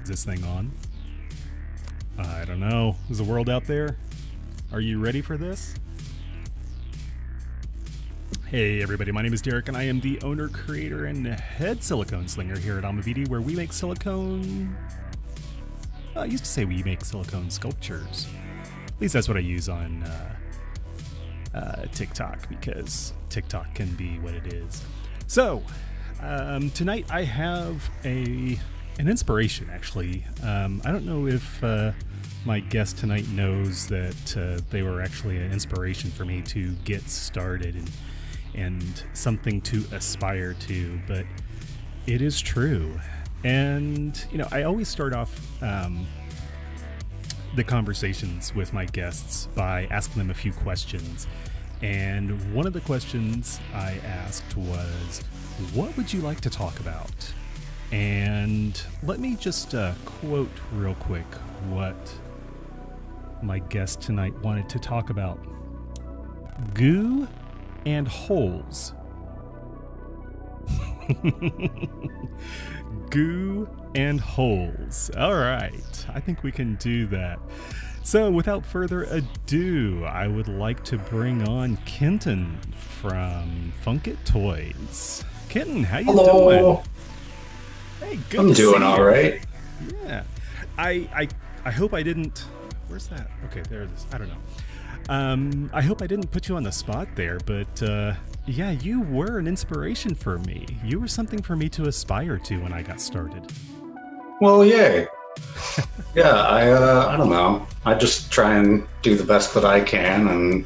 Is this thing on? I don't know. Is the world out there? Are you ready for this? Hey everybody, my name is Derek and I am the owner, creator, and head silicone slinger here at Amavidi, where we make silicone... I used to say we make silicone sculptures. At least that's what I use on TikTok, because TikTok can be what it is. So, tonight I have an inspiration, actually. I don't know if my guest tonight knows that they were actually an inspiration for me to get started and something to aspire to, but it is true. And, you know, I always start off the conversations with my guests by asking them a few questions. And one of the questions I asked was, what would you like to talk about? And let me just quote real quick what my guest tonight wanted to talk about. GOO and HOLES. GOO and HOLES. All right, I think we can do that. So without further ado, I would like to bring on Kenton from Funkit Toys. Kenton, how you doing? Hey, good. I'm doing all right. Yeah, I hope I didn't. Where's that? Okay, there it is. I don't know. I hope I didn't put you on the spot there, but yeah, you were an inspiration for me. You were something for me to aspire to when I got started. Well, yay. Yeah, I don't know. I just try and do the best that I can, and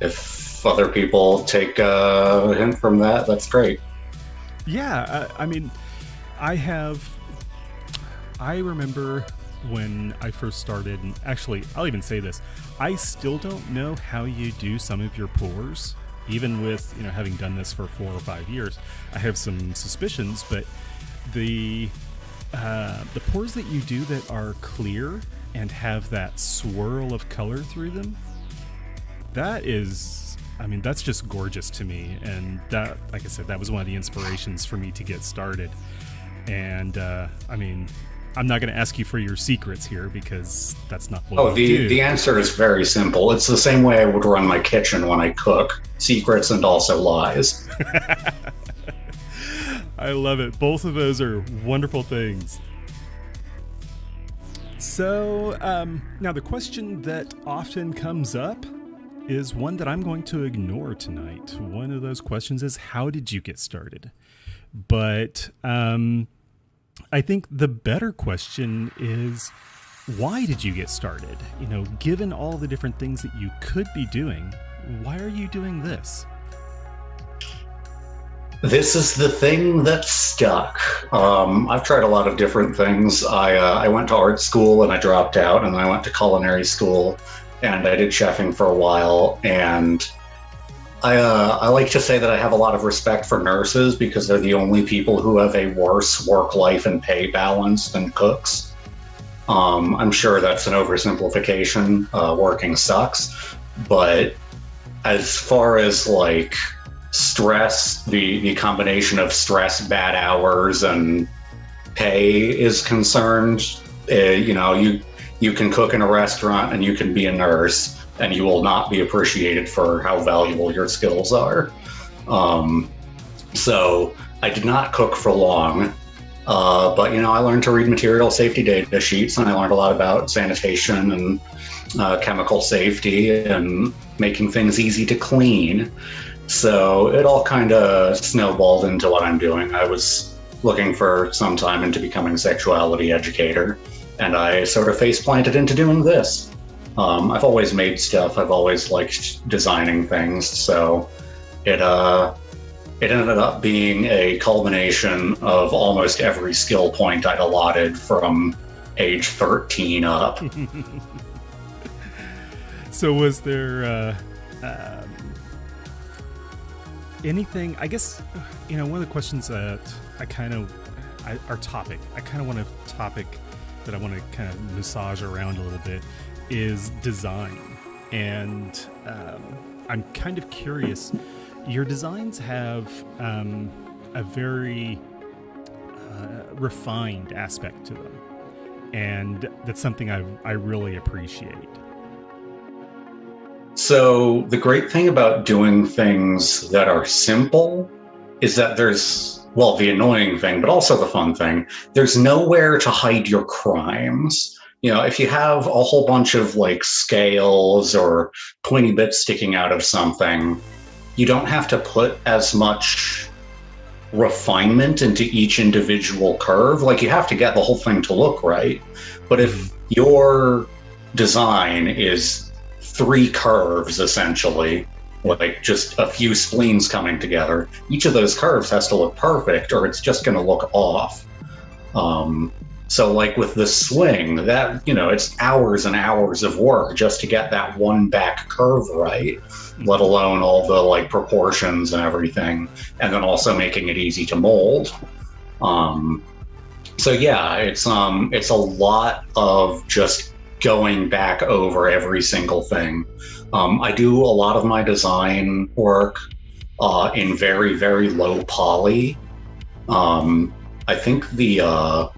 if other people take a hint from that, that's great. Yeah, I mean, I remember when I first started, and actually, I'll even say this, I still don't know how you do some of your pours, even with, you know, having done this for 4 or 5 years. I have some suspicions, but the pours that you do that are clear and have that swirl of color through them, that is, I mean, that's just gorgeous to me. And that, like I said, that was one of the inspirations for me to get started. And I mean, I'm not going to ask you for your secrets here, because that's not what we do. The answer is very simple. It's the same way I would run my kitchen when I cook. Secrets and also lies. I love it. Both of those are wonderful things. So, now the question that often comes up is one that I'm going to ignore tonight. One of those questions is, how did you get started? But I think the better question is, why did you get started? You know, given all the different things that you could be doing, why are you doing this? This is the thing that stuck. I've tried a lot of different things. I went to art school and I dropped out, and then I went to culinary school and I did chefing for a while. And I like to say that I have a lot of respect for nurses, because they're the only people who have a worse work-life and pay balance than cooks. I'm sure that's an oversimplification. Working sucks. But as far as like stress, the combination of stress, bad hours, and pay is concerned, you know, you can cook in a restaurant and you can be a nurse, and you will not be appreciated for how valuable your skills are. So I did not cook for long, but you know, I learned to read material safety data sheets, and I learned a lot about sanitation and chemical safety and making things easy to clean. So it all kind of snowballed into what I'm doing. I was looking for some time into becoming a sexuality educator, and I sort of face planted into doing this. I've always made stuff. I've always liked designing things. So it ended up being a culmination of almost every skill point I'd allotted from age 13 up. So was there anything, I guess, you know, one of the questions that I kind of want a topic that I want to kind of massage around a little bit is design. And I'm kind of curious, your designs have a very refined aspect to them. and that's something I really appreciate. So the great thing about doing things that are simple is that there's, well, the annoying thing, but also the fun thing, there's nowhere to hide your crimes. You know, if you have a whole bunch of like scales or pointy bits sticking out of something, you don't have to put as much refinement into each individual curve. Like, you have to get the whole thing to look right. But if your design is 3 curves, essentially, like just a few spleens coming together, each of those curves has to look perfect or it's just going to look off. So like with the swing, that, you know, it's hours and hours of work just to get that one back curve right, let alone all the like proportions and everything, and then also making it easy to mold. So yeah, it's a lot of just going back over every single thing. I do a lot of my design work in very, very low poly. I think the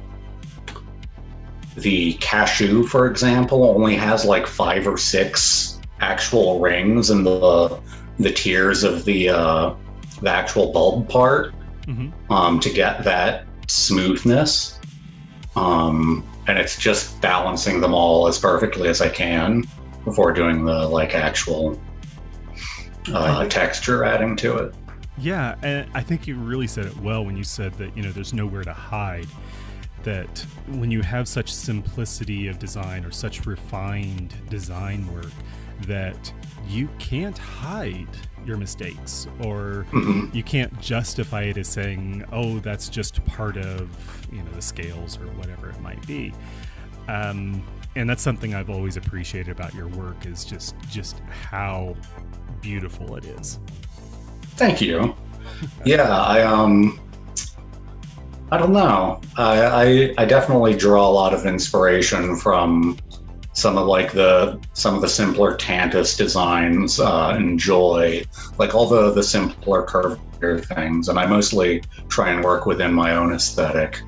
cashew, for example, only has like 5 or 6 actual rings in the tiers of the actual bulb part, to get that smoothness. And it's just balancing them all as perfectly as I can before doing the like actual texture adding to it. Yeah, and I think you really said it well when you said that, you know, there's nowhere to hide. That when you have such simplicity of design or such refined design work, that you can't hide your mistakes, or you can't justify it as saying, oh, that's just part of, you know, the scales or whatever it might be. And that's something I've always appreciated about your work, is just how beautiful it is. Thank you. Yeah, I don't know. I definitely draw a lot of inspiration from some of the simpler Tantus designs, and Joy, like all the simpler curvier things. And I mostly try and work within my own aesthetic.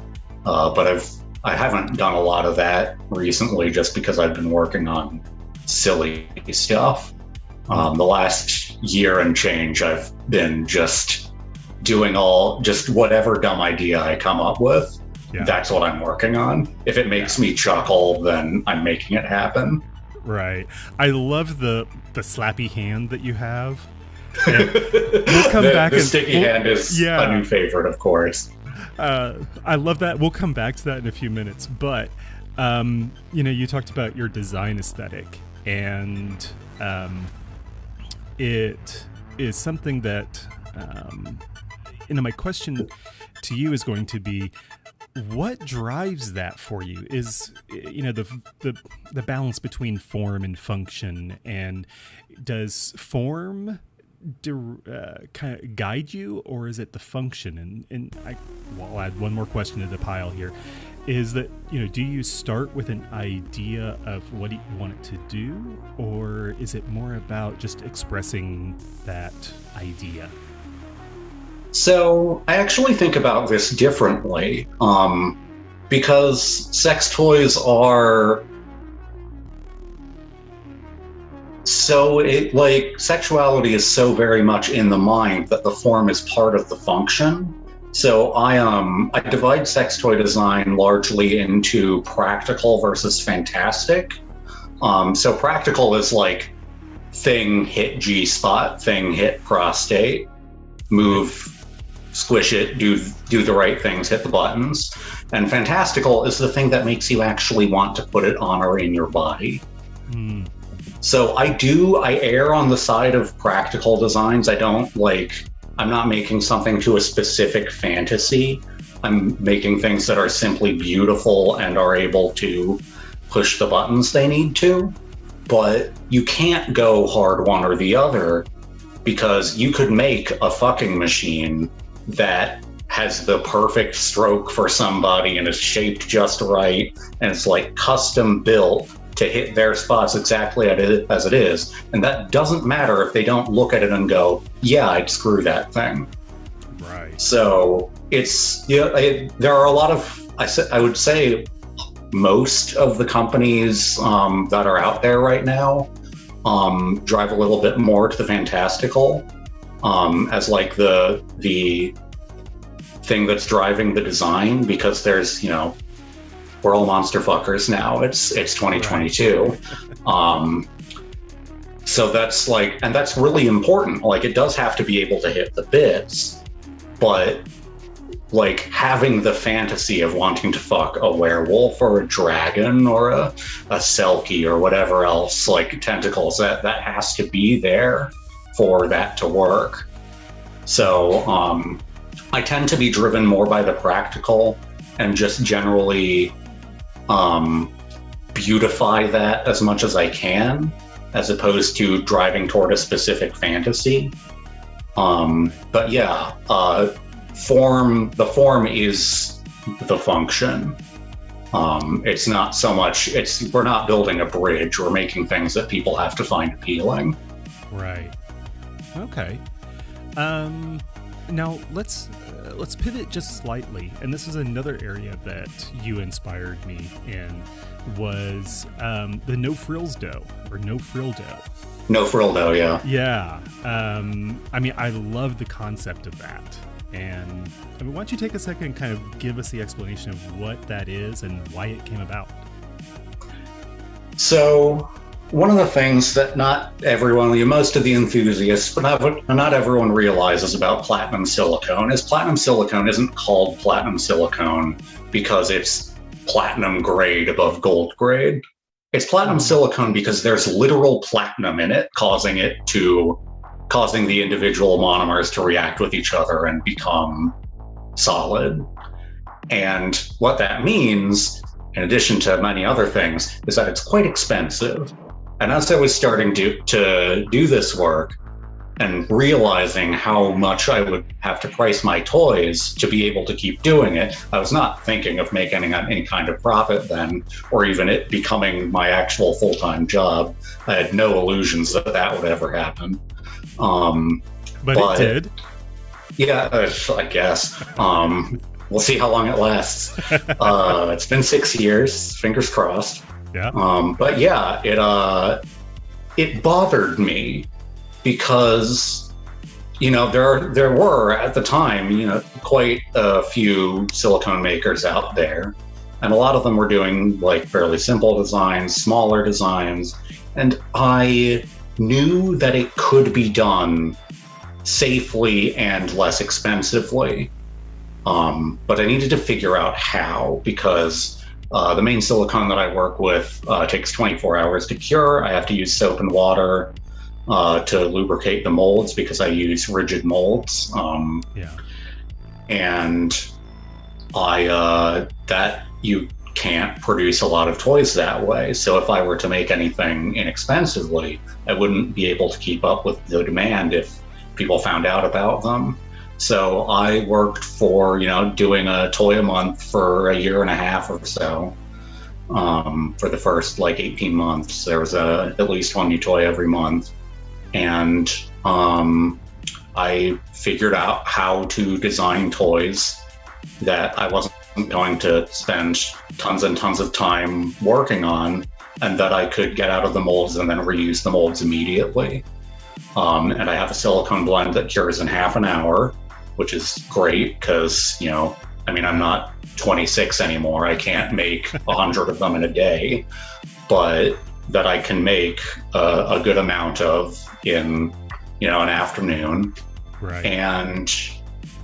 But I haven't done a lot of that recently, just because I've been working on silly stuff. The last year and change, I've been just doing just whatever dumb idea I come up with. Yeah. That's what I'm working on. If it makes me chuckle, then I'm making it happen. Right. I love the slappy hand that you have. We'll come back. The sticky hand is a new favorite, of course. I love that. We'll come back to that in a few minutes. But, you know, you talked about your design aesthetic, and it is something that, you know, my question to you is going to be, what drives that for you? Is, you know, the balance between form and function, and does form kind of guide you, or is it the function? And I'll add one more question to the pile here, is that, you know, do you start with an idea of what you want it to do, or is it more about just expressing that idea? So I actually think about this differently, because sex toys are sexuality is so very much in the mind that the form is part of the function. So I divide sex toy design largely into practical versus fantastic. So practical is like thing hit G-spot, thing hit prostate, move, squish it, do the right things, hit the buttons. And fantastical is the thing that makes you actually want to put it on or in your body. So I err on the side of practical designs. I'm not making something to a specific fantasy. I'm making things that are simply beautiful and are able to push the buttons they need to. But you can't go hard one or the other, because you could make a fucking machine that has the perfect stroke for somebody and is shaped just right, and it's like custom built to hit their spots exactly as it is. And that doesn't matter if they don't look at it and go, yeah, I'd screw that thing. Right. So it's, you know, there are a lot of, I would say most of the companies that are out there right now drive a little bit more to the fantastical as like the thing that's driving the design, because there's, we're all monster fuckers now. It's 2022. Right. So that's like, and that's really important. Like, it does have to be able to hit the bits, but like having the fantasy of wanting to fuck a werewolf or a dragon or a selkie or whatever else, like tentacles, that has to be there for that to work. So I tend to be driven more by the practical and just generally beautify that as much as I can, as opposed to driving toward a specific fantasy. But yeah, the form is the function. It's not so much, we're not building a bridge, we're making things that people have to find appealing. Right. Okay. Now let's pivot just slightly, and this is another area that you inspired me in, was the no frills dough, or no frill dough. No frill dough, yeah. Yeah. I mean, I love the concept of that. And I mean, why don't you take a second and kind of give us the explanation of what that is and why it came about? So, one of the things that not everyone, most of the enthusiasts, but not everyone realizes about platinum silicone is platinum silicone isn't called platinum silicone because it's platinum grade above gold grade. It's platinum silicone because there's literal platinum in it, causing the individual monomers to react with each other and become solid. And what that means, in addition to many other things, is that it's quite expensive. And as I was starting to do this work and realizing how much I would have to price my toys to be able to keep doing it, I was not thinking of making any kind of profit then, or even it becoming my actual full-time job. I had no illusions that would ever happen. But it did. Yeah, I guess. We'll see how long it lasts. It's been 6 years, fingers crossed. Yeah. But yeah, it bothered me because, there were at the time, quite a few silicone makers out there, and a lot of them were doing like fairly simple designs, smaller designs, and I knew that it could be done safely and less expensively. But I needed to figure out how, because the main silicone that I work with takes 24 hours to cure. I have to use soap and water to lubricate the molds because I use rigid molds. And that you can't produce a lot of toys that way. So if I were to make anything inexpensively, I wouldn't be able to keep up with the demand if people found out about them. So I worked for, doing a toy a month for a year and a half or so. For the first 18 months, there was at least one new toy every month. And I figured out how to design toys that I wasn't going to spend tons and tons of time working on, and that I could get out of the molds and then reuse the molds immediately. And I have a silicone blend that cures in half an hour, which is great because, I'm not 26 anymore. I can't make 100 of them in a day, but that I can make a good amount of in, an afternoon. Right. And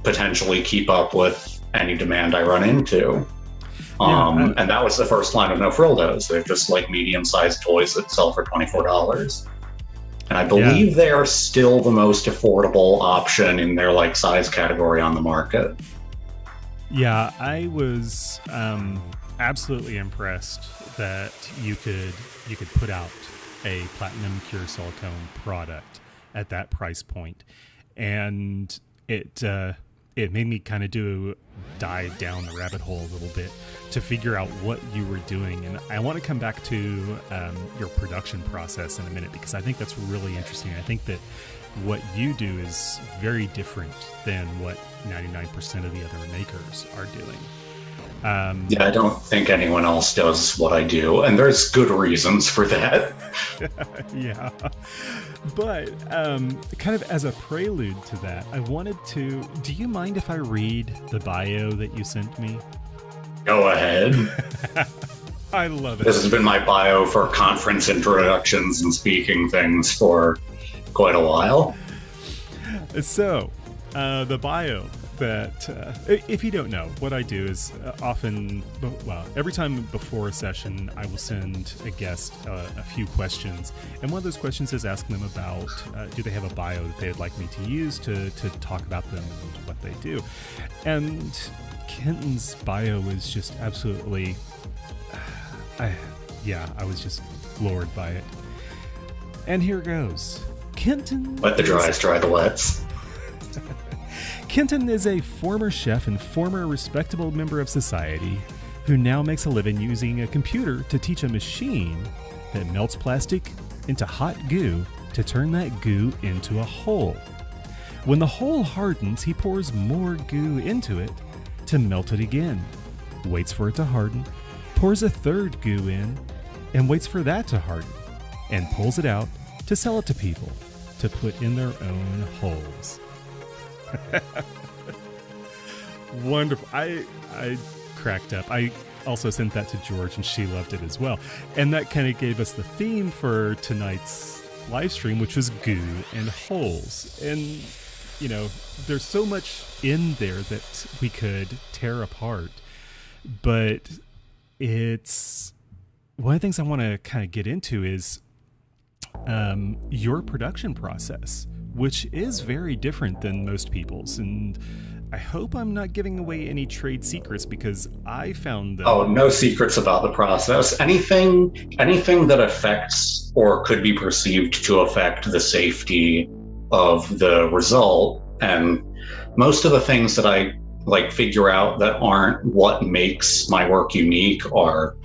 potentially keep up with any demand I run into. And that was the first line of no frill doughs. They're just medium-sized toys that sell for $24. And I believe they are still the most affordable option in their size category on the market. Yeah, I was absolutely impressed that you could put out a platinum cure silicone product at that price point, and it made me kind of dive down the rabbit hole a little bit to figure out what you were doing. And I want to come back to your production process in a minute, because I think that's really interesting. I think that what you do is very different than what 99% of the other makers are doing. Yeah, I don't think anyone else does what I do, and there's good reasons for that. Yeah. But kind of as a prelude to that, I wanted to. Do you mind if I read the bio that you sent me? Go ahead. I love it. This has been my bio for conference introductions and speaking things for quite a while. So, the bio that, if you don't know, what I do is often, well, every time before a session, I will send a guest a few questions. And one of those questions is asking them about, do they have a bio that they'd like me to use to talk about them and what they do. And Kenton's bio is just absolutely, I was just floored by it. And here goes. Kenton. Let the dries dry the wets. Kenton is a former chef and former respectable member of society who now makes a living using a computer to teach a machine that melts plastic into hot goo to turn that goo into a hole. When the hole hardens, he pours more goo into it to melt it again, waits for it to harden, pours a third goo in, and waits for that to harden, and pulls it out to sell it to people to put in their own holes. Wonderful. I cracked up. I also sent that to George and she loved it as well. And that kind of gave us the theme for tonight's live stream, which was goo and holes. And, you know, there's so much in there that we could tear apart. But it's one of the things I want to kind of get into is your production process, which is very different than most people's. And I hope I'm not giving away any trade secrets because I found them. Oh, no secrets about the process. Anything that affects or could be perceived to affect the safety of the result. And most of the things that I figure out that aren't what makes my work unique are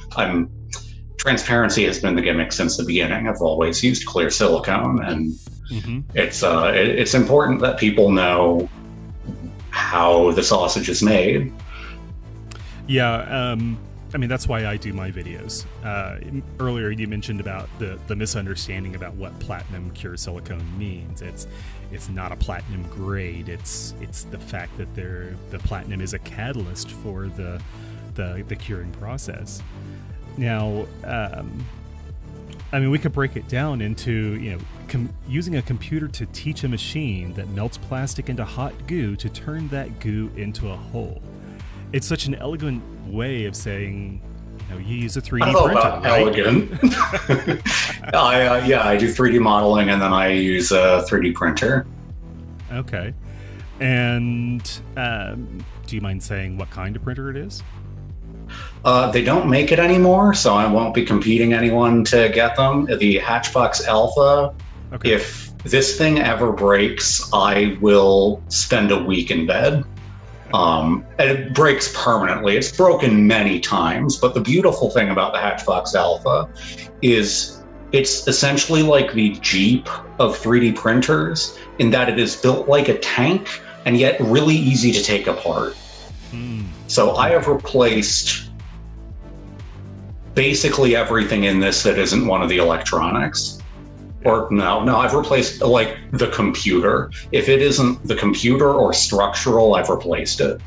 transparency has been the gimmick since the beginning. I've always used clear silicone, and it's important that people know how the sausage is made. Yeah, I mean, that's why I do my videos. Earlier, you mentioned about the misunderstanding about what platinum cure silicone means. It's not a platinum grade. It's the fact that the platinum is a catalyst for the curing process. Now, I mean, we could break it down into, using a computer to teach a machine that melts plastic into hot goo to turn that goo into a hole. It's such an elegant way of saying, you use a 3D printer, about right? Elegant. I do 3D modeling and then I use a 3D printer. Okay. And do you mind saying what kind of printer it is? They don't make it anymore, so I won't be competing anyone to get them. The Hatchbox Alpha, okay. If this thing ever breaks, I will spend a week in bed. And it breaks permanently. It's broken many times, but the beautiful thing about the Hatchbox Alpha is it's essentially like the Jeep of 3D printers in that it is built like a tank and yet really easy to take apart. So I have replaced basically everything in this that isn't one of the electronics. Or no, I've replaced the computer. If it isn't the computer or structural, I've replaced it.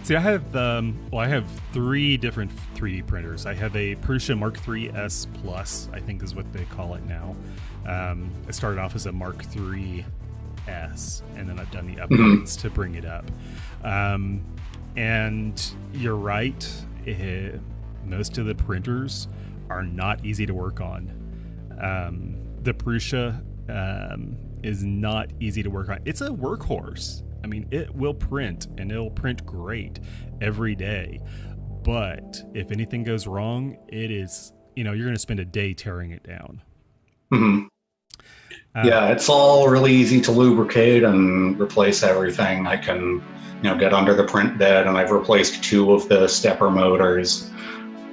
See, I have 3 different 3D printers. I have a Prusa Mark III S Plus, I think is what they call it now. I started off as a Mark III S, and then I've done the upgrades to bring it up. And you're right, most of the printers are not easy to work on. The Prusa is not easy to work on. It's a workhorse. I mean, it will print, and it'll print great every day. But if anything goes wrong, it is, you're going to spend a day tearing it down. Mm-hmm. Yeah, it's all really easy to lubricate and replace everything. I can, get under the print bed, and I've replaced 2 of the stepper motors.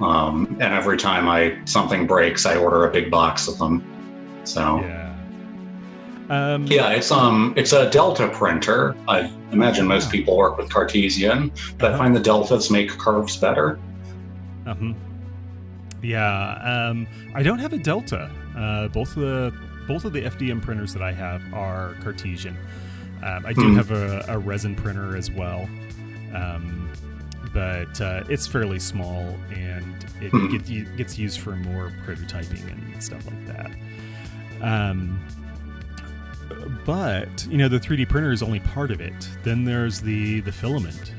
And every time something breaks, I order a big box of them. So yeah. Yeah, it's a Delta printer. I imagine most people work with Cartesian, but I find the Deltas make curves better. Yeah, I don't have a Delta. Both of the FDM printers that I have are Cartesian. I do have a resin printer as well, but it's fairly small, and it gets used for more prototyping and stuff like that. But the 3D printer is only part of it. Then there's the filament.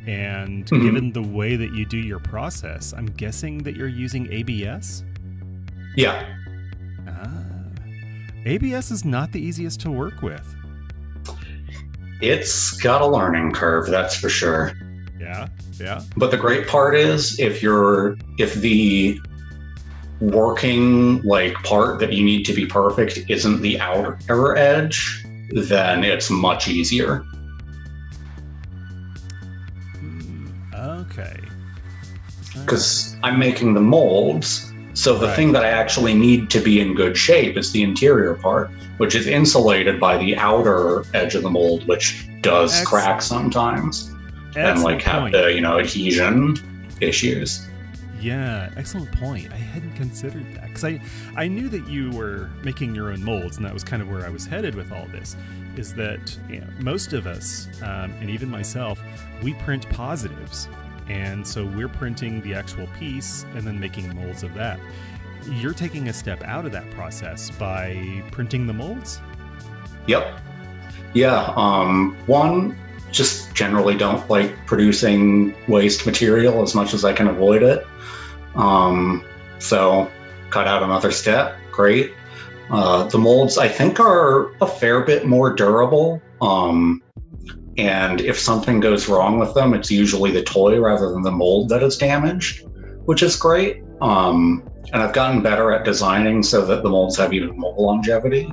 And given the way that you do your process, I'm guessing that you're using ABS? Yeah. ABS is not the easiest to work with. It's got a learning curve, that's for sure. Yeah. But the great part is if the working part that you need to be perfect isn't the outer edge, then it's much easier. Okay. Because I'm making the molds, so the thing that I actually need to be in good shape is the interior part, which is insulated by the outer edge of the mold, which does crack sometimes. And have the adhesion issues. Yeah, excellent point. I hadn't considered that, because I knew that you were making your own molds, and that was kind of where I was headed with all this, is that most of us, and even myself, we print positives. And so we're printing the actual piece and then making molds of that. You're taking a step out of that process by printing the molds? Yep. Yeah. One, just generally don't like producing waste material as much as I can avoid it. So cut out another step. Great. The molds, I think, are a fair bit more durable. And if something goes wrong with them, it's usually the toy rather than the mold that is damaged, which is great. And I've gotten better at designing so that the molds have even more longevity.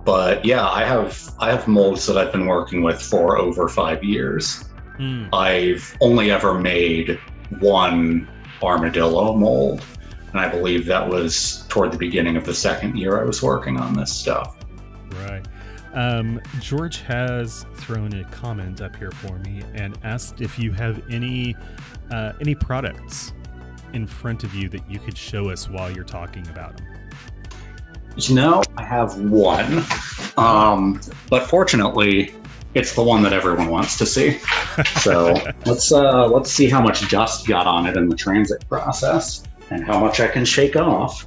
But yeah, I have molds that I've been working with for over 5 years. I've only ever made one armadillo mold, and I believe that was toward the beginning of the second year I was working on this stuff. Right. George has thrown a comment up here for me and asked if you have any products in front of you that you could show us while you're talking about them. I have one, but fortunately, it's the one that everyone wants to see. So let's see how much dust got on it in the transit process and how much I can shake off.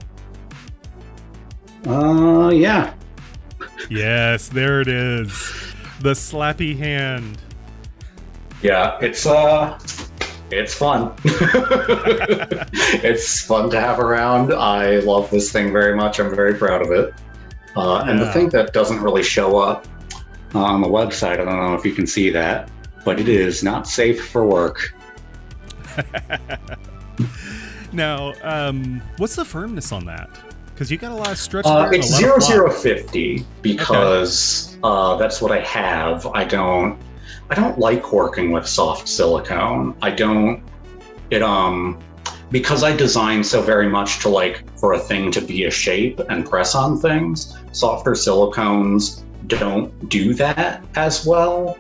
Yeah. Yes, there it is. The slappy hand. Yeah, it's fun. It's fun to have around. I love this thing very much. I'm very proud of it. And the thing that doesn't really show up on the website, I don't know if you can see that, but it is not safe for work. Now, what's the firmness on that? Because you got a lot of stretch there. It's 0050 because that's what I have. I don't like working with soft silicone. Because I design so very much to for a thing to be a shape and press on things. Softer silicones don't do that as well.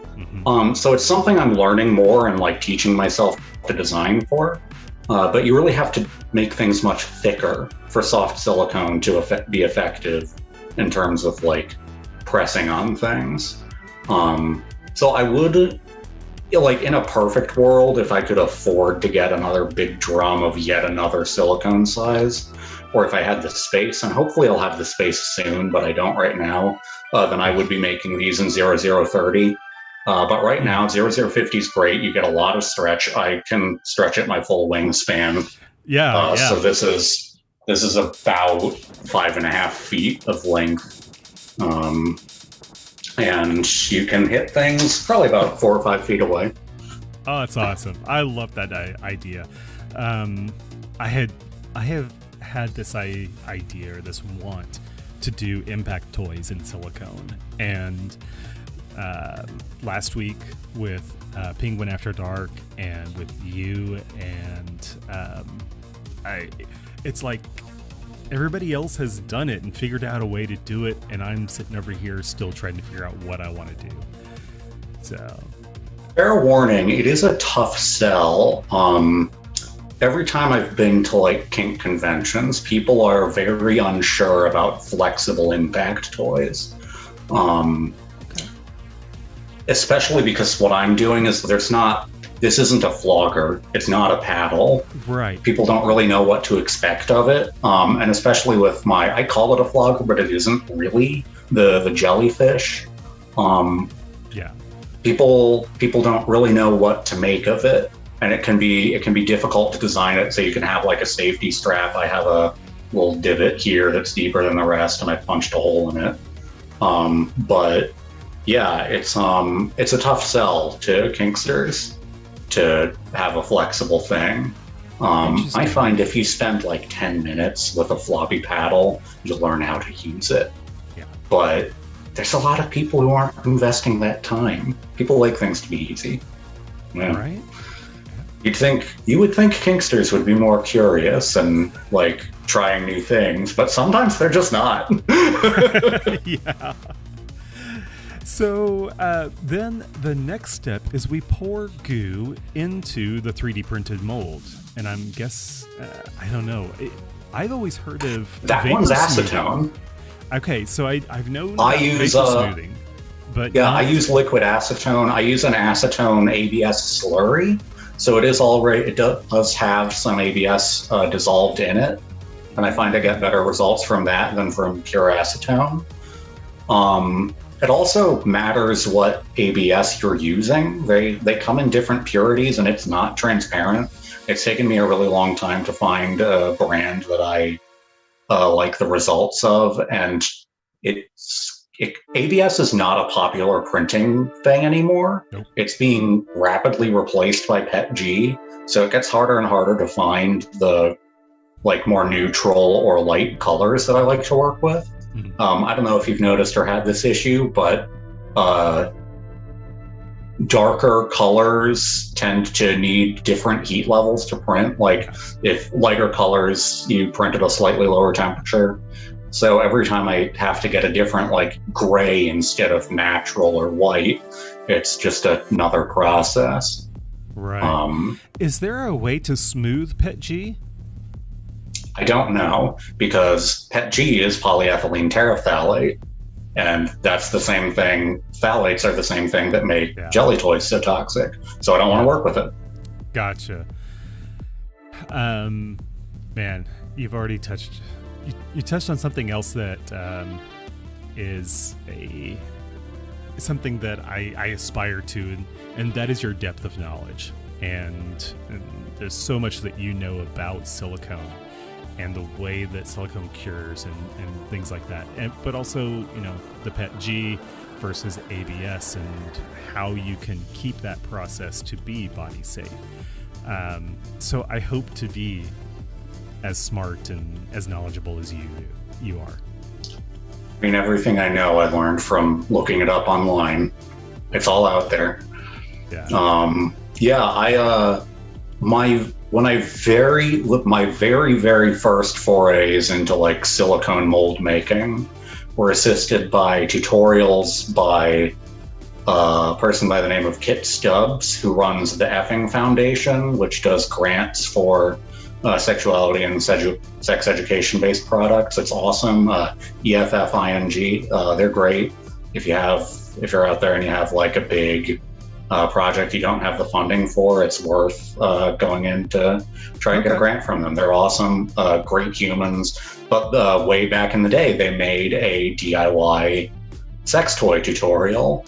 So it's something I'm learning more and teaching myself to design for. But you really have to make things much thicker for soft silicone to be effective in terms of pressing on things. So I would, in a perfect world, if I could afford to get another big drum of yet another silicone size, or if I had the space, and hopefully I'll have the space soon, but I don't right now, then I would be making these in 0030. But right now, 0050 is great. You get a lot of stretch. I can stretch at my full wingspan. Yeah. So this is about 5.5 feet of length. And you can hit things probably about 4 or 5 feet away. Oh, that's awesome. I love that idea. I have had this idea or this want to do impact toys in silicone. And last week with Penguin After Dark and with you and it's everybody else has done it and figured out a way to do it, and I'm sitting over here still trying to figure out what I want to do. So, fair warning, it is a tough sell. Every time I've been to like kink conventions, people are very unsure about flexible impact toys. Especially because what I'm doing is this isn't a flogger. It's not a paddle. right. People don't really know what to expect of it. And especially with I call it a flogger, but it isn't really the jellyfish. Yeah. People don't really know what to make of it. And it can be difficult to design it so you can have like a safety strap. I have a little divot here that's deeper than the rest, and I punched a hole in it. But yeah, it's a tough sell to kinksters to have a flexible thing. I find if you spend like 10 minutes with a floppy paddle, you'll learn how to use it. Yeah. But there's a lot of people who aren't investing that time. People like things to be easy. Yeah. Right. You would think kinksters would be more curious and like trying new things, but sometimes they're just not. Yeah. So then the next step is we pour goo into the 3D printed mold, and I don't know. I've always heard of that vapor one's smoothing. acetone. Okay, so I've known I about use vapor smoothing, but yeah, I use liquid acetone. I use an acetone ABS slurry. So it does have some ABS dissolved in it, and I find I get better results from that than from pure acetone. It also matters what ABS you're using. They come in different purities, and it's not transparent. It's taken me a really long time to find a brand that I like the results of, and ABS is not a popular printing thing anymore. Nope. It's being rapidly replaced by PETG, so it gets harder and harder to find the like more neutral or light colors that I like to work with. Mm-hmm. I don't know if you've noticed or had this issue, but darker colors tend to need different heat levels to print. Like if lighter colors, you print at a slightly lower temperature. So every time I have to get a different like gray instead of natural or white, it's just another process. Right. Is there a way to smooth PETG? I don't know, because PETG is polyethylene terephthalate, and that's the same thing. Phthalates are the same thing that make jelly toys so toxic. So I don't want to work with it. Gotcha. Man, you've already touched. You touched on something else that is something that I aspire to, and that is your depth of knowledge. And there's so much that you know about silicone and the way that silicone cures and things like that. But also, the PETG versus ABS and how you can keep that process to be body safe. So I hope to be as smart and as knowledgeable as you are. I mean, everything I know I learned from looking it up online. It's all out there. Yeah. My very, very first forays into like silicone mold making were assisted by tutorials by a person by the name of Kit Stubbs, who runs the Effing Foundation, which does grants for sexuality and sex education-based products. It's awesome. EFFING. They're great. If you're out there and you have like a big project you don't have the funding for, it's worth going in to try to get a grant from them. They're awesome, great humans. But way back in the day, they made a DIY sex toy tutorial,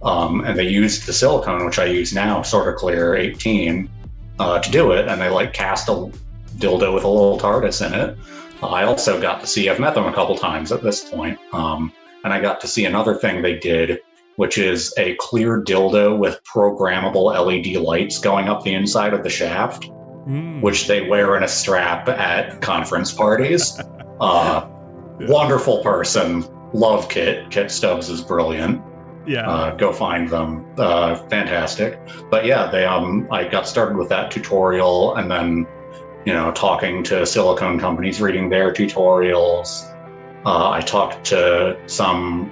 and they used the silicone, which I use now, Sort of Clear 18, to do it. And they like cast a dildo with a little TARDIS in it. I also got to see, I've met them a couple times at this point, and I got to see another thing they did, which is a clear dildo with programmable LED lights going up the inside of the shaft, which they wear in a strap at conference parties. Wonderful person. Love Kit. Kit Stubbs is brilliant. Yeah. Go find them. Fantastic. But yeah, I got started with that tutorial, and then talking to silicone companies, reading their tutorials. I talked to some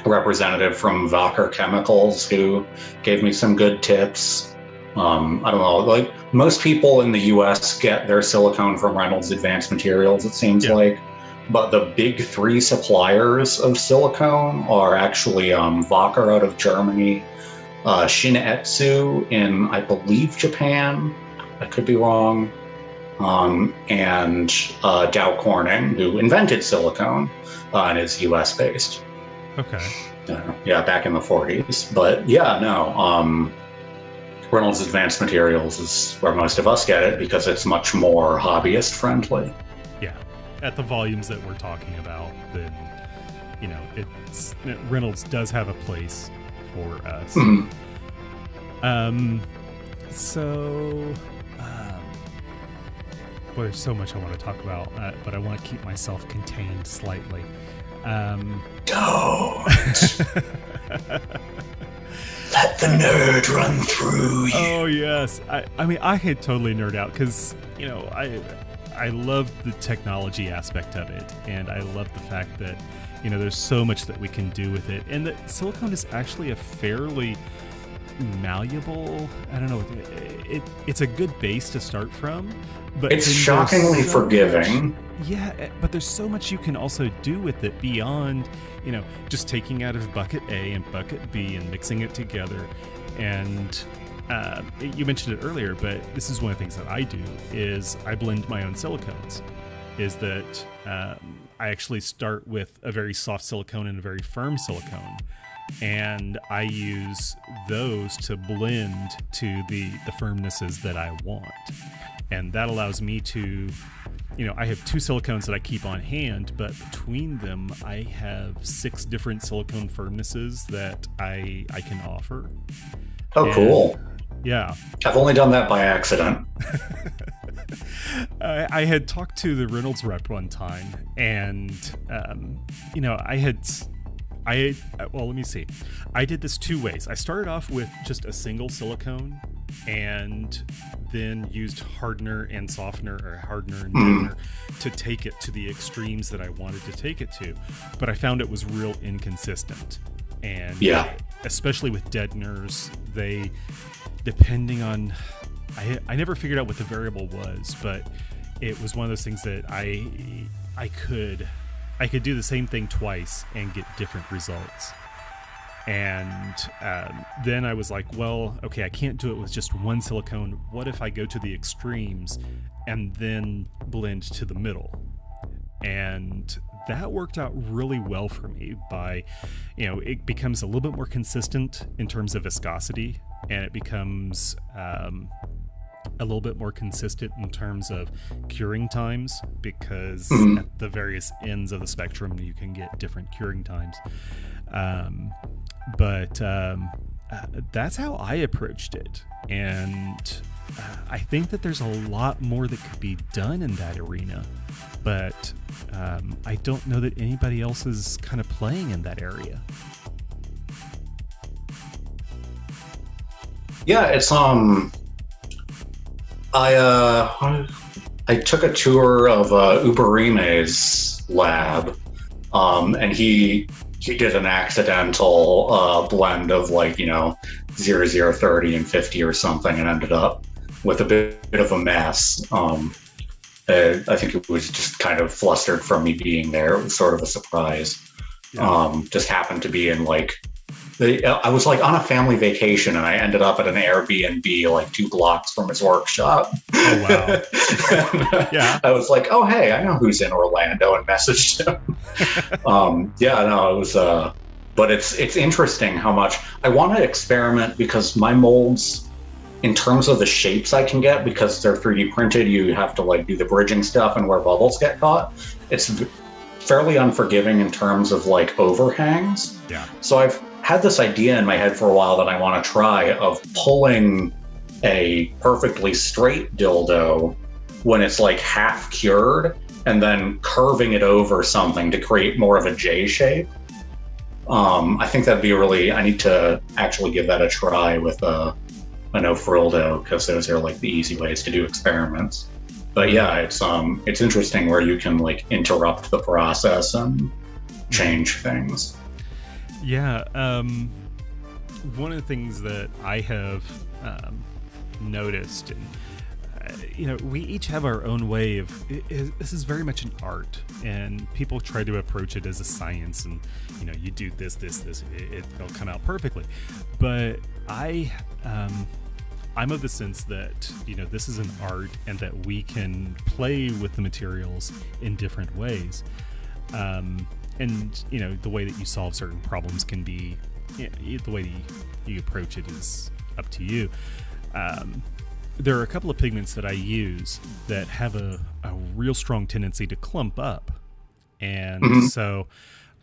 representative from Wacker Chemicals who gave me some good tips. I don't know, like most people in the US get their silicone from Reynolds Advanced Materials, it seems like. But the big three suppliers of silicone are actually Wacker out of Germany, Shin-Etsu in, I believe, Japan. I could be wrong. And Dow Corning, who invented silicone and is US based. Okay. Yeah, back in the 40s. But yeah, no. Reynolds Advanced Materials is where most of us get it because it's much more hobbyist friendly. Yeah. At the volumes that we're talking about, then, Reynolds does have a place for us. Boy, there's so much I want to talk about, but I want to keep myself contained slightly. Don't let the nerd run through you. Oh yes, I mean I could totally nerd out because I love the technology aspect of it, and I love the fact that there's so much that we can do with it, and that silicone is actually a fairly malleable. I don't know. It's a good base to start from, but it's shockingly forgiving. But there's so much you can also do with it beyond, just taking out of bucket A and bucket B and mixing it together. And you mentioned it earlier, but this is one of the things that I do is I blend my own silicones. Is that I actually start with a very soft silicone and a very firm silicone. And I use those to blend to the firmnesses that I want. And that allows me to, I have 2 silicones that I keep on hand, but between them, I have 6 different silicone firmnesses that I can offer. Oh, cool. Yeah. I've only done that by accident. I had talked to the Reynolds rep one time, and, let me see. I did this 2 ways. I started off with just a single silicone and then used hardener and softener, or hardener and deadener, to take it to the extremes that I wanted to take it to. But I found it was real inconsistent. And especially with deadeners, they, depending on, I never figured out what the variable was, but it was one of those things that I could do the same thing twice and get different results. And then I was like, well, okay, I can't do it with just one silicone. What if I go to the extremes and then blend to the middle? And that worked out really well for me by, it becomes a little bit more consistent in terms of viscosity, and it becomes a little bit more consistent in terms of curing times, because at the various ends of the spectrum you can get different curing times. But that's how I approached it, and I think that there's a lot more that could be done in that arena, but I don't know that anybody else is kind of playing in that area. Yeah, it's I took a tour of Uberime's lab, and he did an accidental blend of 00, 30, and 50 or something, and ended up with a bit of a mess. I think it was just kind of flustered from me being there. It was sort of a surprise. Yeah. Just happened to be in I was on a family vacation, and I ended up at an Airbnb 2 blocks from his workshop. Oh, wow. Yeah. I was like, oh, hey, I know who's in Orlando, and messaged him. It was, but it's interesting how much I want to experiment, because my molds, in terms of the shapes I can get, because they're 3D printed, you have to do the bridging stuff and where bubbles get caught. It's fairly unforgiving in terms of overhangs. Yeah. So I've had this idea in my head for a while that I want to try, of pulling a perfectly straight dildo when it's half cured, and then curving it over something to create more of a J shape. I think that'd be I need to actually give that a try with a no frildo, because those are the easy ways to do experiments. But yeah, it's interesting where you can like interrupt the process and change things. Yeah. One of the things that I have noticed, and we each have our own way of. This is very much an art, and people try to approach it as a science. And you do this, it'll come out perfectly. But I'm of the sense that this is an art, and that we can play with the materials in different ways. And the way that you solve certain problems can be, the way you approach it is up to you. There are a couple of pigments that I use that have a real strong tendency to clump up, and so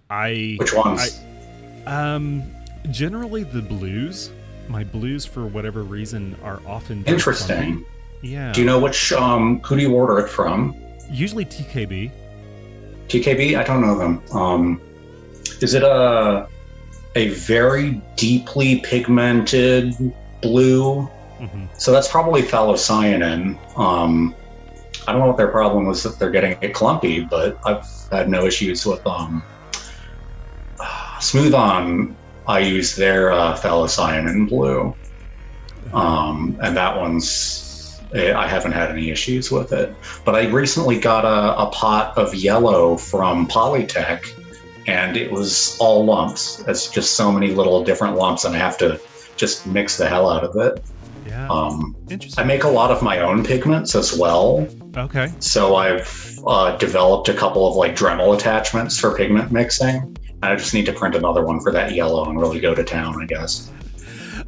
Which ones? Generally the blues. My blues, for whatever reason, are often very Interesting. clumpy. Yeah. Do you know which? Who do you order it from? Usually TKB. TKB? I don't know them. Is it a very deeply pigmented blue? Mm-hmm. So that's probably phthalocyanin. I don't know what their problem was that they're getting it clumpy, but I've had no issues with Smooth On. I use their phthalocyanin blue, and that one's I haven't had any issues with it. But I recently got a pot of yellow from Polytech, and it was all lumps. It's just so many little different lumps, and I have to just mix the hell out of it. Yeah. Interesting. I make a lot of my own pigments as well. Okay. So I've developed a couple of like Dremel attachments for pigment mixing. I just need to print another one for that yellow and really go to town, I guess.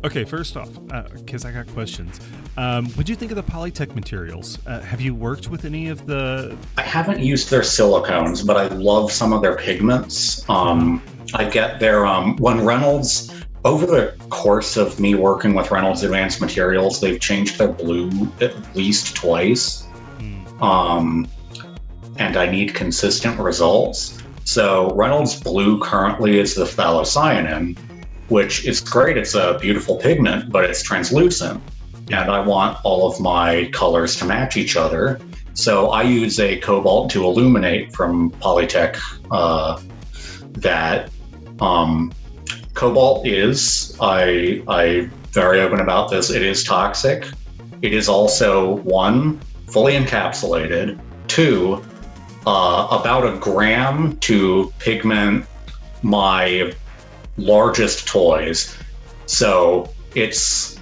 Okay, first off, because I got questions. What do you think of the Polytech materials? Have you worked with any of the... I haven't used their silicones, but I love some of their pigments. I get their... when Reynolds... Over the course of me working with Reynolds Advanced Materials, they've changed their blue at least twice. And I need consistent results. So Reynolds Blue currently is the phthalocyanin, which is great. It's a beautiful pigment, but it's translucent. And I want all of my colors to match each other. So I use a cobalt to illuminate from Polytech that cobalt is, I very open about this, it is toxic. It is also, 1, fully encapsulated, 2, about a gram to pigment my largest toys. So it's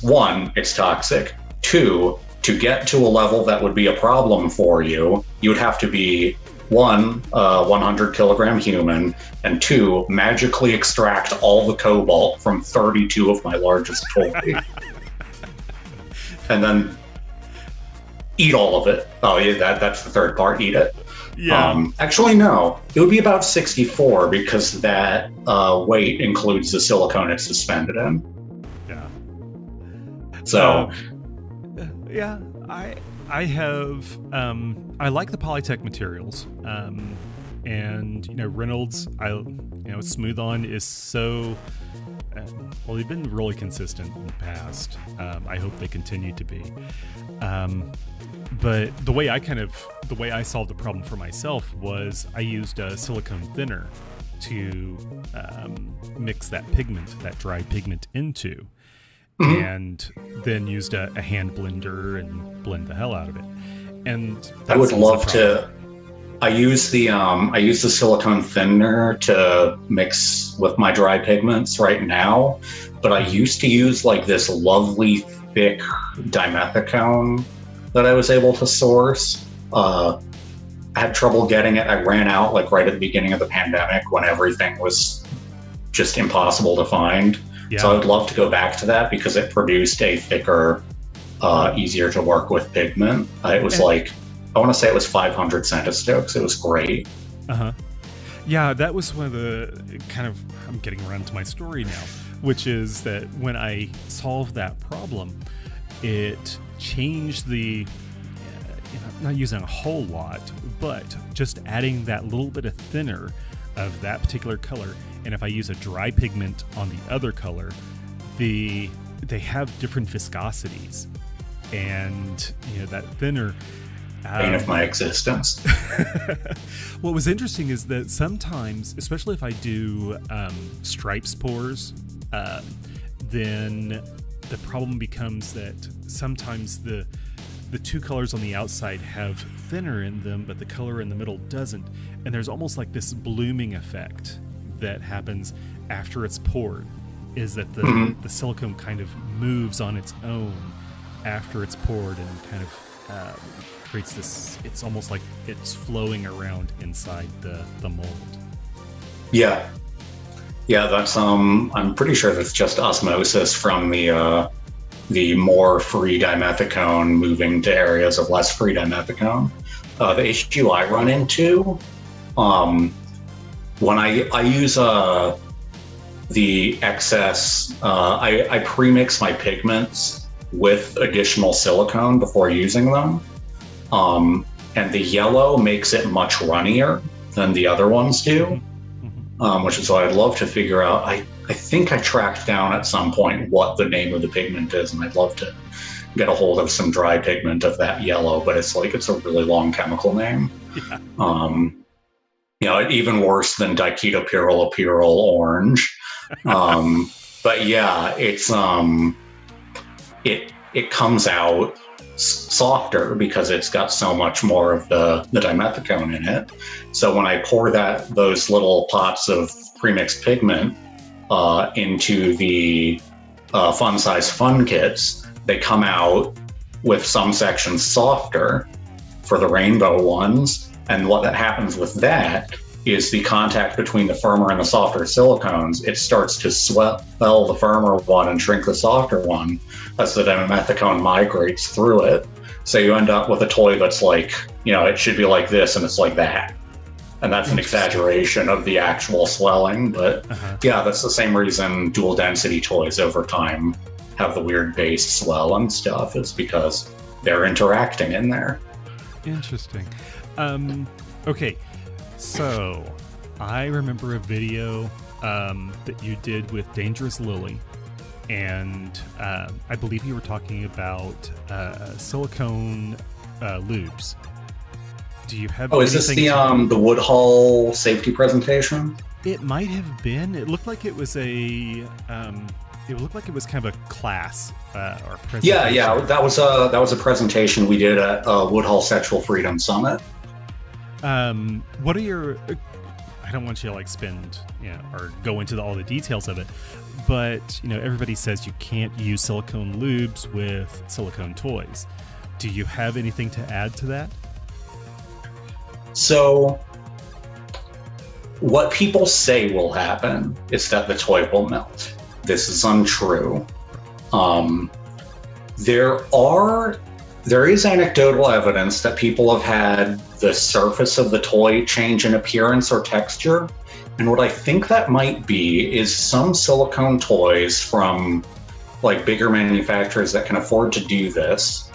1, it's toxic. 2, to get to a level that would be a problem for you, you would have to be 1, 100 kilogram human, and 2, magically extract all the cobalt from 32 of my largest toys. And then eat all of it. Oh yeah, that's the third part, eat it. Yeah. Actually, no. It would be about 64 because that weight includes the silicone it's suspended in. Yeah. So... yeah, I have... I like the Polytech materials. And, Reynolds, Smooth On is so... well, they've been really consistent in the past. I hope they continue to be. But the way I solved the problem for myself was I used a silicone thinner to mix that pigment, that dry pigment into, and then used a hand blender and blend the hell out of it. And I would love to. I use the silicone thinner to mix with my dry pigments right now, but I used to use like this lovely thick dimethicone that I was able to source. I had trouble getting it. I ran out like right at the beginning of the pandemic when everything was just impossible to find. Yeah. So I would love to go back to that because it produced a thicker, easier to work with pigment. It was like, I want to say it was 500 centistokes. It was great. Yeah, that was one of the I'm getting around to my story now, which is that when I solved that problem, it changed the, not using a whole lot, but just adding that little bit of thinner of that particular color. And if I use a dry pigment on the other color, they have different viscosities. and that thinner. Bane of my existence. What was interesting is that sometimes, especially if I do stripes pours, then the problem becomes that sometimes the two colors on the outside have thinner in them, but the color in the middle doesn't. And there's almost like this blooming effect that happens after it's poured, is that the silicone kind of moves on its own after it's poured and kind of creates this, it's almost like it's flowing around inside the mold. Yeah, that's I'm pretty sure that's just osmosis from the more free dimethicone moving to areas of less free dimethicone. The issue I run into when I use the excess, I premix my pigments with additional silicone before using them. And the yellow makes it much runnier than the other ones do, which is why I'd love to figure out. I think I tracked down at some point what the name of the pigment is, and I'd love to get a hold of some dry pigment of that yellow, but it's a really long chemical name. Even worse than diketopyryl orange. But yeah, it's it comes out softer because it's got so much more of the dimethicone in it. So when I pour those little pots of premixed pigment into the fun size fun kits, they come out with some sections softer for the rainbow ones. And what that happens with that is the contact between the firmer and the softer silicones, it starts to swell the firmer one and shrink the softer one as the dimethicone migrates through it. So you end up with a toy that's like, it should be like this and it's like that. And that's an exaggeration of the actual swelling. But yeah, that's the same reason dual density toys over time have the weird base swell and stuff. It's because they're interacting in there. Interesting. Okay. So, I remember a video that you did with Dangerous Lily, and I believe you were talking about silicone lubes. Do you have? Oh, is this the Woodhull safety presentation? It might have been. It looked like it was a. It looked like it was kind of a class or presentation. Yeah. That was a presentation we did at Woodhull Sexual Freedom Summit. What are your? I don't want you to spend, or go into all the details of it, but everybody says you can't use silicone lubes with silicone toys. Do you have anything to add to that? So, what people say will happen is that the toy will melt. This is untrue. There is anecdotal evidence that people have had the surface of the toy change in appearance or texture. And what I think that might be is some silicone toys from bigger manufacturers that can afford to do this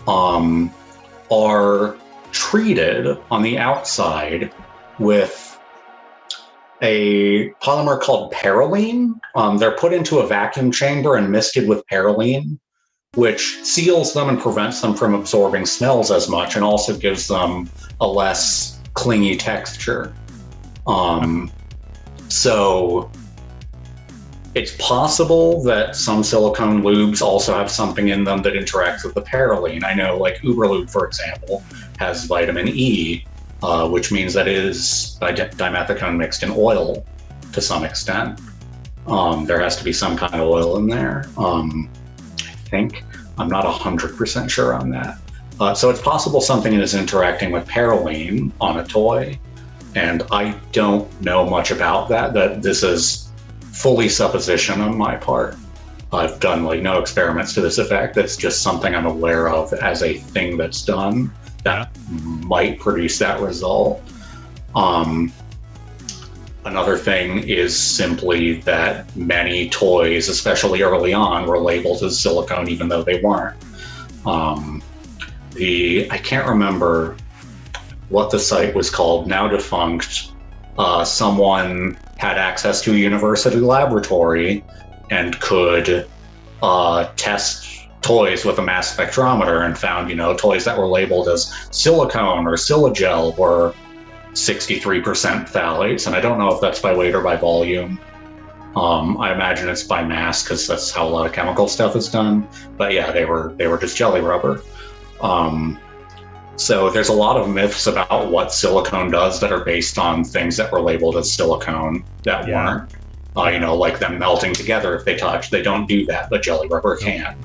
are treated on the outside with a polymer called perylene. They're put into a vacuum chamber and misted with perylene, which seals them and prevents them from absorbing smells as much, and also gives them a less clingy texture. So it's possible that some silicone lubes also have something in them that interacts with the perylene. I know Uberlube, for example, has vitamin E, which means that it is dimethicone mixed in oil to some extent. There has to be some kind of oil in there. I'm not 100% sure on that. So it's possible something is interacting with perylene on a toy, and I don't know much about that. That this is fully supposition on my part. I've done no experiments to this effect. That's just something I'm aware of as a thing that's done that might produce that result. Another thing is simply that many toys, especially early on, were labeled as silicone even though they weren't. I can't remember what the site was called, now defunct. Someone had access to a university laboratory and could test toys with a mass spectrometer and found, toys that were labeled as silicone or silagel were 63% phthalates. And I don't know if that's by weight or by volume. I imagine it's by mass because that's how a lot of chemical stuff is done. But yeah, they were just jelly rubber. So there's a lot of myths about what silicone does that are based on things that were labeled as silicone that weren't. Like them melting together if they touch. They don't do that, but jelly rubber can.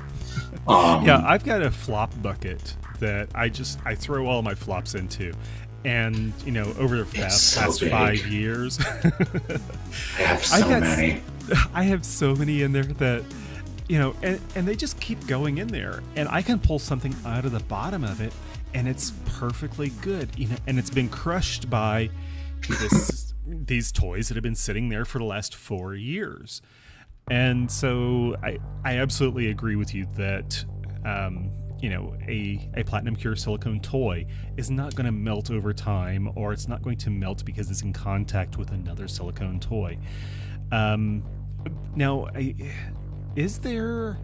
I've got a flop bucket that I throw all my flops into. And, over the past 5 years, I have so many. I have so many in there that, and they just keep going in there. And I can pull something out of the bottom of it, and it's perfectly good. And it's been crushed by these toys that have been sitting there for the last 4 years. And so I absolutely agree with you that, a platinum pure silicone toy is not going to melt over time, or it's not going to melt because it's in contact with another silicone toy. Now, is there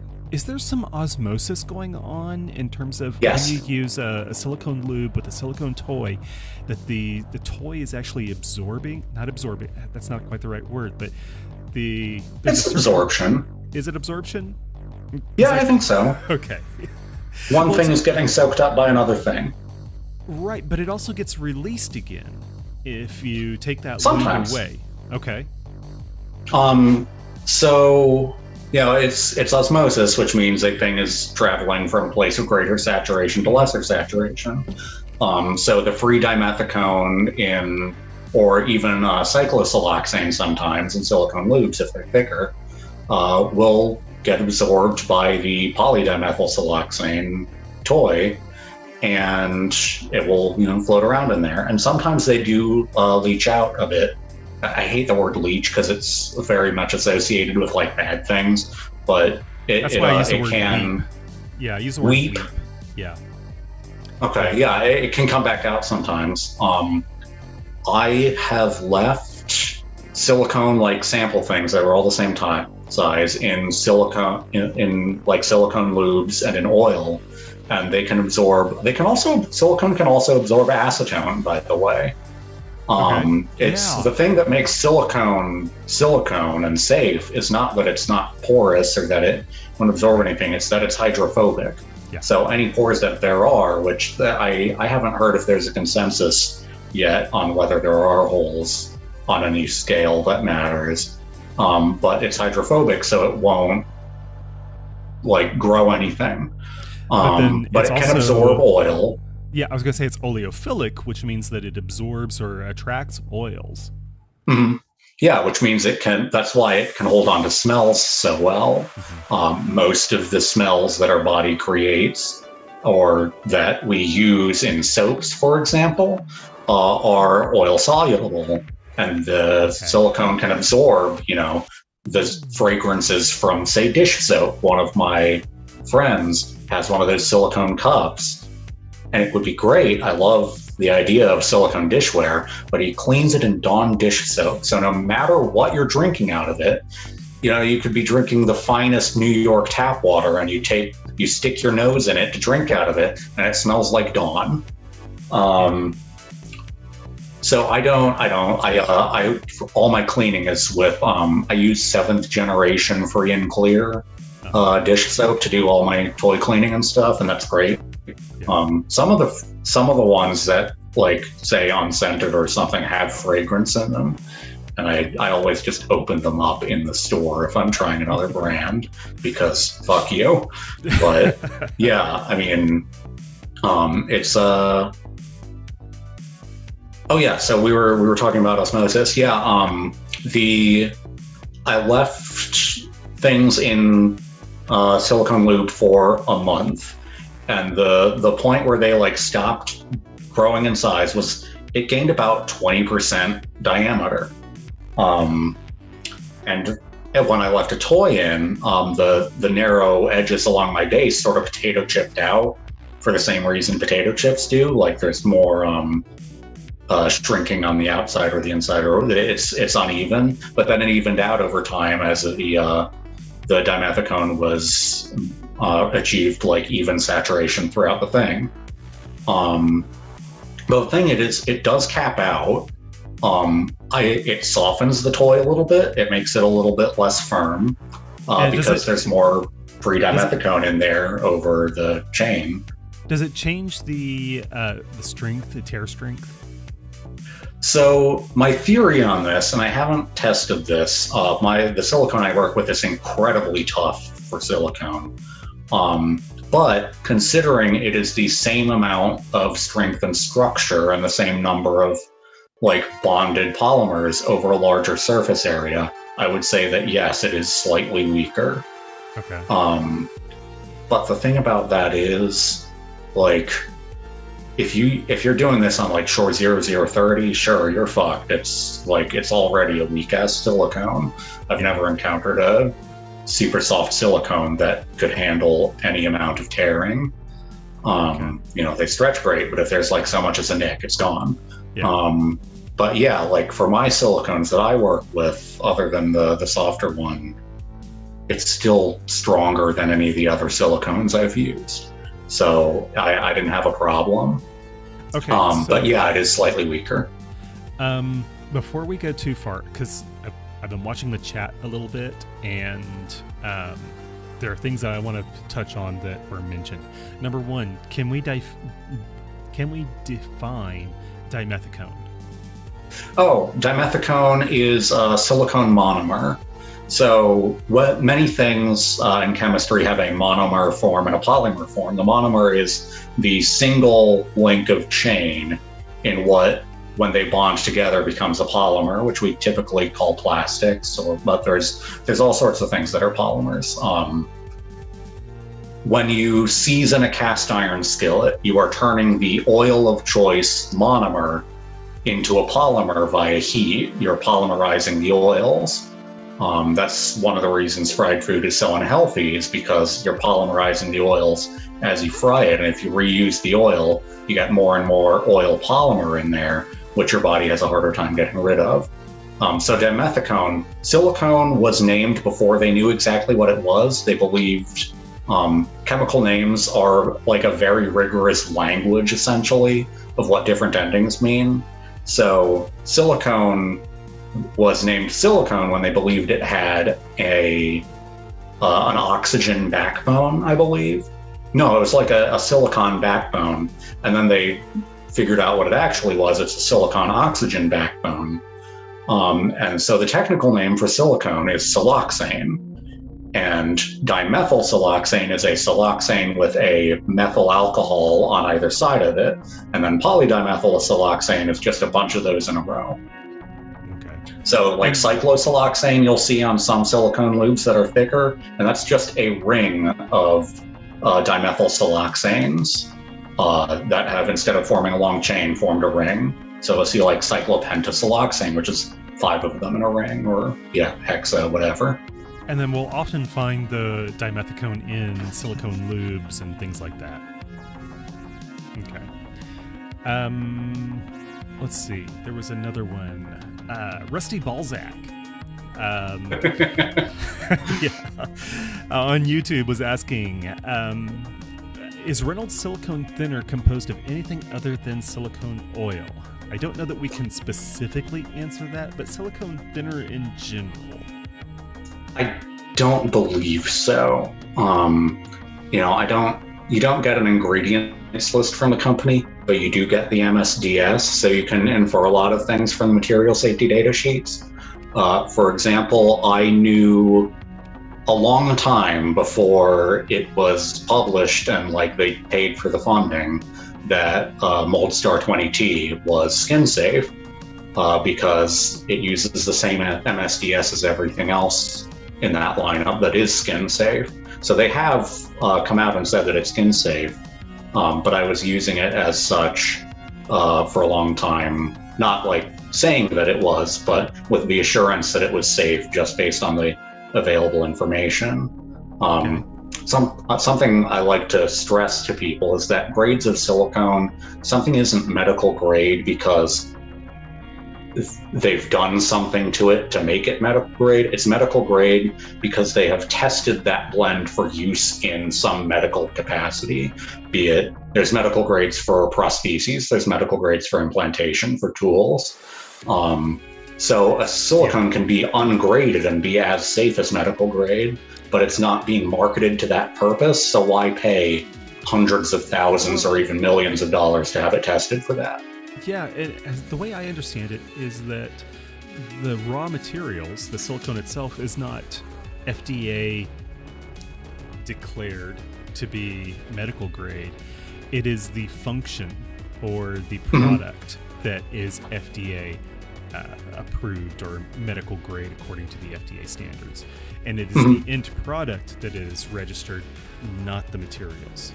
some osmosis going on in terms of when you use a silicone lube with a silicone toy, that the toy is actually not absorbing, that's not quite the right word, but it's absorption. Is it absorption? Yeah, I think so. Okay. One thing is getting soaked up by another thing. Right, but it also gets released again if you take that sometimes lube away. Okay. So, it's osmosis, which means a thing is traveling from a place of greater saturation to lesser saturation. So the free dimethicone or even cyclosiloxane sometimes in silicone lubes, if they're thicker, will get absorbed by the polydimethylsiloxane toy, and it will, float around in there. And sometimes they do leach out a bit. I hate the word leach because it's very much associated with like bad things, but it can. Weep. Yeah, I use the word weep. Yeah. Okay. Yeah, it can come back out sometimes. I have left silicone like sample things that were all the same size in silicone in like silicone lubes and in oil, and silicone can also absorb acetone, by the way. It's the thing that makes silicone and safe is not that it's not porous or that it won't absorb anything, it's that it's hydrophobic. Yeah. So any pores that there are, which I haven't heard if there's a consensus yet on whether there are holes on any scale that matters, but it's hydrophobic, so it won't like grow anything. But it can absorb oil. Yeah, I was going to say it's oleophilic, which means that it absorbs or attracts oils. Mm-hmm. Yeah, which means that's why it can hold on to smells so well. Mm-hmm. Most of the smells that our body creates or that we use in soaps, for example, are oil soluble. And the silicone can absorb, the fragrances from, say, dish soap. One of my friends has one of those silicone cups, and it would be great. I love the idea of silicone dishware, but he cleans it in Dawn dish soap. So no matter what you're drinking out of it, you could be drinking the finest New York tap water, and you stick your nose in it to drink out of it, and it smells like Dawn. So all my cleaning is with, I use 7th generation free and clear dish soap to do all my toy cleaning and stuff, and that's great. Yeah. Some of the ones that, like, say unscented or something, have fragrance in them, and I always just open them up in the store if I'm trying another brand, because fuck you. But yeah, I mean, it's oh yeah, so we were talking about osmosis. Yeah, I left things in silicone lube for a month, and the point where they like stopped growing in size was it gained about 20% diameter. And when I left a toy in, the narrow edges along my base sort of potato chipped out for the same reason potato chips do. Like there's more shrinking on the outside or the inside, or it's uneven. But then it evened out over time as the dimethicone was achieved like even saturation throughout the thing. But the thing it does cap out. It softens the toy a little bit. It makes it a little bit less firm because there's more free dimethicone in there over the chain. Does it change the strength, the tear strength? So my theory on this, and I haven't tested this, the silicone I work with is incredibly tough for silicone. But considering it is the same amount of strength and structure and the same number of like bonded polymers over a larger surface area, I would say that yes, it is slightly weaker. Okay. But the thing about that is, like, if you're doing this on like Shore 0030, sure, you're fucked. It's already a weak ass silicone. I've never encountered a super soft silicone that could handle any amount of tearing. They stretch great, but if there's like so much as a nick, it's gone. Yeah. But yeah, like for my silicones that I work with, other than the softer one, it's still stronger than any of the other silicones I've used. So I didn't have a problem. Okay. But yeah, it is slightly weaker. Before we go too far, because I've been watching the chat a little bit, and there are things that I want to touch on that were mentioned. Number one, can we define dimethicone? Oh, dimethicone is a silicone monomer. So many things in chemistry have a monomer form and a polymer form. The monomer is the single link of chain in what, when they bond together, becomes a polymer, which we typically call plastics. But there's all sorts of things that are polymers. When you season a cast iron skillet, you are turning the oil of choice monomer into a polymer via heat. You're polymerizing the oils. That's one of the reasons fried food is so unhealthy, is because you're polymerizing the oils as you fry it. And if you reuse the oil, you get more and more oil polymer in there, which your body has a harder time getting rid of. So dimethicone, silicone was named before they knew exactly what it was. They believed chemical names are like a very rigorous language, essentially, of what different endings mean. So silicone was named silicone when they believed it had an oxygen backbone, I believe. No, it was like a silicon backbone. And then they figured out what it actually was. It's a silicon oxygen backbone. And so the technical name for silicone is siloxane. And dimethyl siloxane is a siloxane with a methyl alcohol on either side of it. And then polydimethyl siloxane is just a bunch of those in a row. So like cyclosiloxane, you'll see on some silicone lubes that are thicker, and that's just a ring of dimethyl siloxanes that have, instead of forming a long chain, formed a ring. So you'll see like cyclopentasiloxane, which is 5 of them in a ring, or hexa, whatever. And then we'll often find the dimethicone in silicone lubes and things like that. Okay. Let's see. There was another one. Rusty Balzac. On YouTube was asking, is Reynolds silicone thinner composed of anything other than silicone oil? I don't know that we can specifically answer that, but silicone thinner in general. I don't believe so. You don't get an ingredients list from the company, but you do get the MSDS, so you can infer a lot of things from the material safety data sheets. For example, I knew a long time before it was published and they paid for the funding that Moldstar 20T was skin safe because it uses the same MSDS as everything else in that lineup that is skin safe. So they have come out and said that it's skin safe, but I was using it as such for a long time, not saying that it was, but with the assurance that it was safe just based on the available information. Something I like to stress to people is that grades of silicone, something isn't medical grade because they've done something to it to make it medical grade. It's medical grade because they have tested that blend for use in some medical capacity, be it there's medical grades for prostheses, there's medical grades for implantation, for tools. So a silicone can be ungraded and be as safe as medical grade, but it's not being marketed to that purpose. So why pay hundreds of thousands or even millions of dollars to have it tested for that? Yeah, the way I understand it is that the raw materials, the silicone itself, is not FDA declared to be medical grade. It is the function or the product that is FDA approved or medical grade according to the FDA standards. And it is the end product that is registered, not the materials.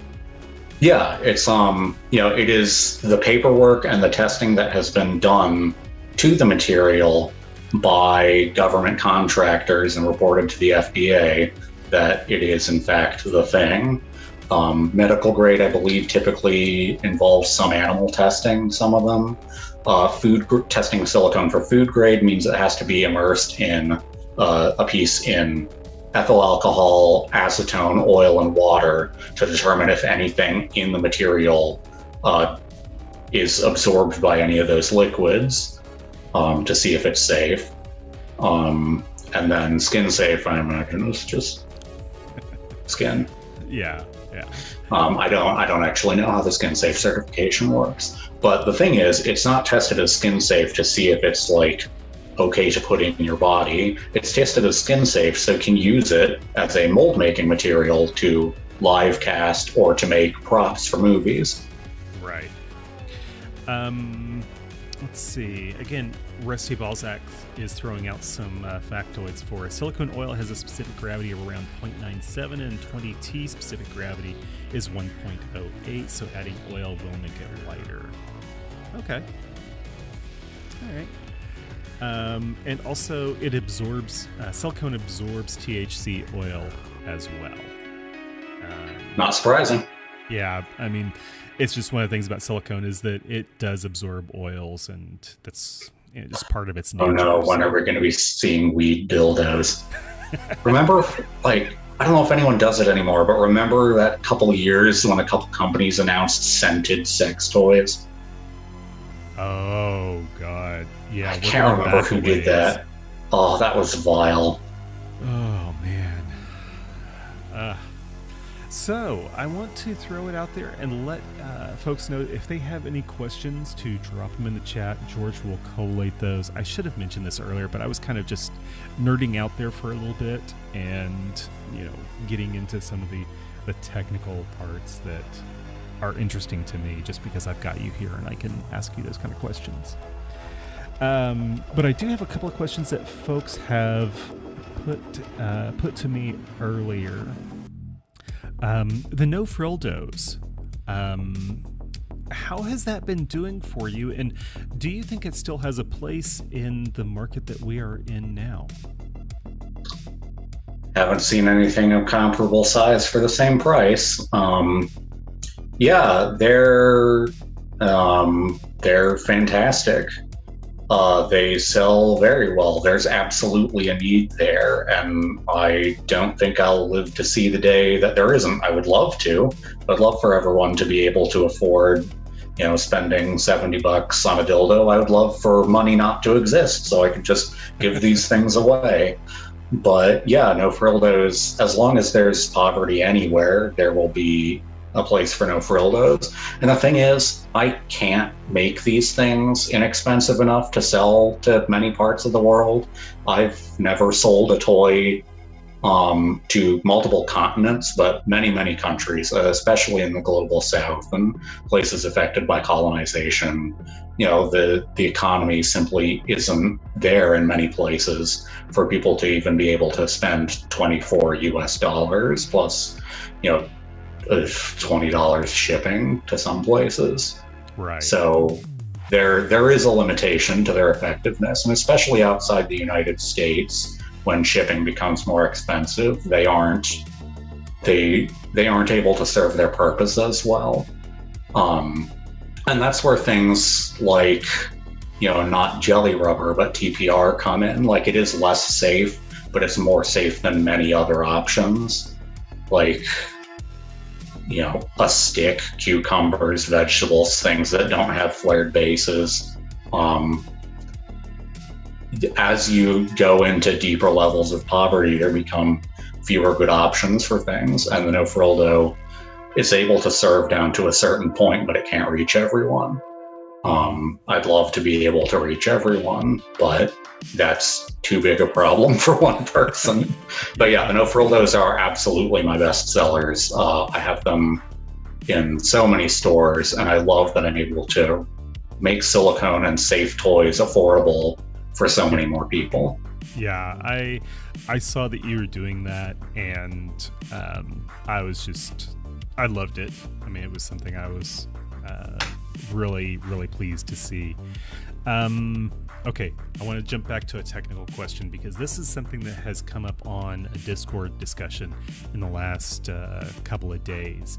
Yeah, it's it is the paperwork and the testing that has been done to the material by government contractors and reported to the FDA that it is in fact the thing. Medical grade, I believe, typically involves some animal testing, some of them. Testing silicone for food grade means it has to be immersed in a piece in ethyl alcohol, acetone, oil, and water to determine if anything in the material is absorbed by any of those liquids, to see if it's safe. And then skin safe, I imagine, is just skin. Yeah. I don't actually know how the skin safe certification works, but the thing is, it's not tested as skin safe to see if it's like okay to put in your body. It's tested as skin safe so you can use it as a mold making material to live cast or to make props for movies. Right. Let's see. Again, Rusty Balzac is throwing out some factoids for us. Silicone oil has a specific gravity of around 0.97 and 20T. Specific gravity is 1.08, so adding oil will make it lighter. Okay. All right. And also it absorbs, silicone absorbs THC oil as well. Not surprising. Yeah, I mean, it's just one of the things about silicone is that it does absorb oils, and that's just part of its nature. Oh no, when are we going to be seeing weed dildos? Remember, I don't know if anyone does it anymore, but remember that couple of years when a couple companies announced scented sex toys? Oh, God. Yeah, I can't remember who did that. Oh, that was vile. Oh, man. So, I want to throw it out there and let folks know if they have any questions to drop them in the chat. George will collate those. I should have mentioned this earlier, but I was kind of just nerding out there for a little bit and, getting into some of the technical parts that are interesting to me just because I've got you here and I can ask you those kind of questions. But I do have a couple of questions that folks have put to me earlier. The no frildos, how has that been doing for you, and do you think it still has a place in the market that we are in now? Haven't seen anything of comparable size for the same price. Yeah, they're fantastic. They sell very well. There's absolutely a need there, and I don't think I'll live to see the day that there isn't. I would love to. I'd love for everyone to be able to afford, spending $70 on a dildo. I would love for money not to exist so I could just give these things away. But yeah, no frildos. As long as there's poverty anywhere, there will be a place for no frildos. And the thing is, I can't make these things inexpensive enough to sell to many parts of the world. I've never sold a toy to multiple continents, but many countries, especially in the global south and places affected by colonization. The economy simply isn't there in many places for people to even be able to spend $24 plus, $20 shipping to some places. Right. So there is a limitation to their effectiveness, and especially outside the United States, when shipping becomes more expensive, they aren't able to serve their purpose as well. And that's where things like not jelly rubber, but TPR come in. Like, it is less safe, but it's more safe than many other options. Like, a stick, cucumbers, vegetables, things that don't have flared bases. As you go into deeper levels of poverty, there become fewer good options for things. And the no-frill dough is able to serve down to a certain point, but it can't reach everyone. I'd love to be able to reach everyone, but that's too big a problem for one person. But yeah, the no-frill doughs are absolutely my best sellers. I have them in so many stores, and I love that I'm able to make silicone and safe toys affordable for so many more people. Yeah, I saw that you were doing that, and I loved it. I mean, it was something I was really, really pleased to see. Okay, I want to jump back to a technical question, because this is something that has come up on a Discord discussion in the last couple of days.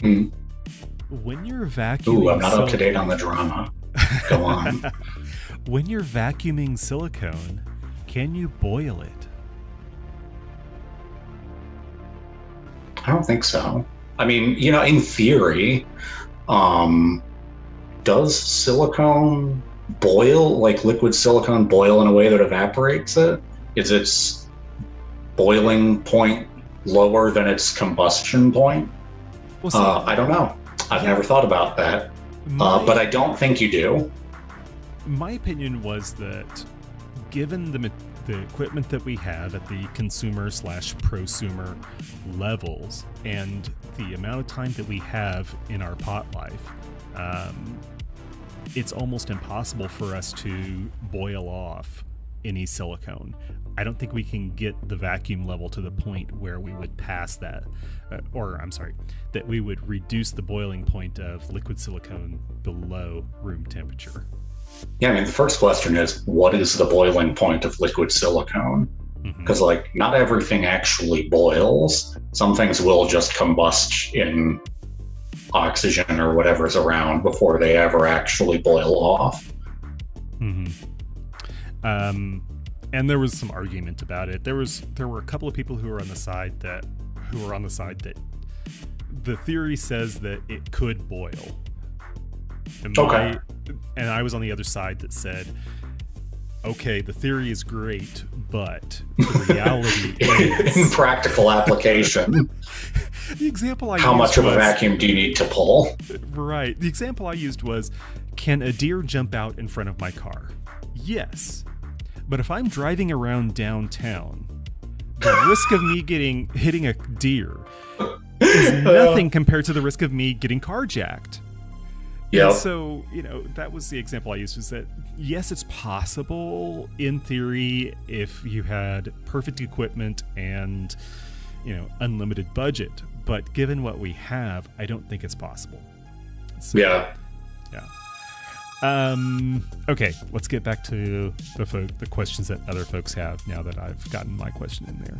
When you're vacuuming... Ooh, I'm not up to date on the drama. Go on. When you're vacuuming silicone, can you boil it? I don't think so. I mean, in theory, does silicone boil, like liquid silicone boil in a way that evaporates it? Is its boiling point lower than its combustion point? Well, I don't know. I've never thought about that. But I don't think you do. My opinion was that given the equipment that we have at the consumer/prosumer levels and the amount of time that we have in our pot life, it's almost impossible for us to boil off any silicone. I don't think we can get the vacuum level to the point where we would pass that, that we would reduce the boiling point of liquid silicone below room temperature. Yeah, I mean, the first question is, what is the boiling point of liquid silicone? Because, not everything actually boils. Some things will just combust in oxygen or whatever's around before they ever actually boil off. And there was some argument about it. There were a couple of people who were on the side that the theory says that it could boil. And I was on the other side that said, okay, the theory is great, but the reality is... In practical application. The example How much of a vacuum do you need to pull? Right. The example I used was, can a deer jump out in front of my car? Yes. But if I'm driving around downtown, the risk of me hitting a deer is nothing compared to the risk of me getting carjacked. Yeah. So, that was the example I used, was that, yes, it's possible in theory if you had perfect equipment and, unlimited budget. But given what we have, I don't think it's possible. So, yeah. Okay, let's get back to the questions that other folks have now that I've gotten my question in there.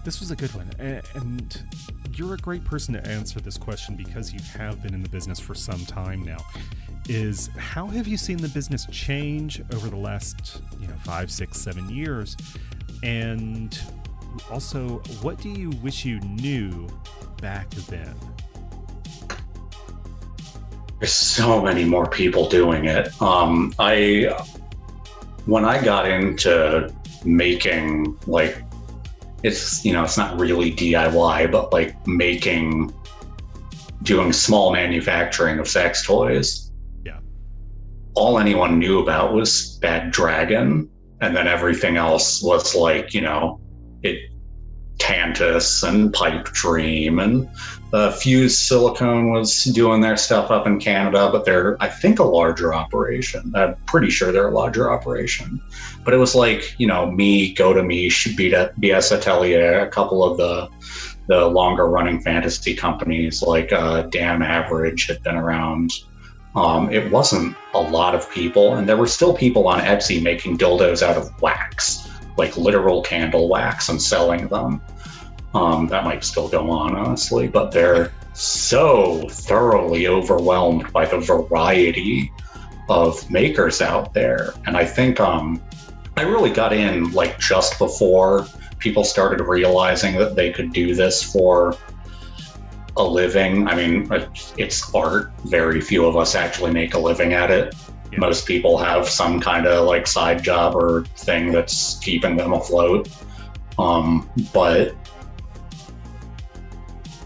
This was a good one. And you're a great person to answer this question because you have been in the business for some time now. Is how have you seen the business change over the last 5, 6, 7 years? And also, what do you wish you knew back then? There's so many more people doing it. When I got into making, it's not really DIY, but doing small manufacturing of sex toys. Yeah. All anyone knew about was Bad Dragon, and then everything else was Tantus and Pipe Dream, and Fuse Silicone was doing their stuff up in Canada, but they're, I think, a larger operation. I'm pretty sure they're a larger operation. But it was me, Go to Miche, BS Atelier, a couple of the longer running fantasy companies Damn Average had been around. It wasn't a lot of people, and there were still people on Etsy making dildos out of wax, literal candle wax, and selling them. That might still go on, honestly, but so thoroughly overwhelmed by the variety of makers out there. And I think I really got in like just before people started realizing that they could do this for a living. I mean, it's art. Very few of us actually make a living at it. Yeah. Most people have some kind of like side job or thing that's keeping them afloat. But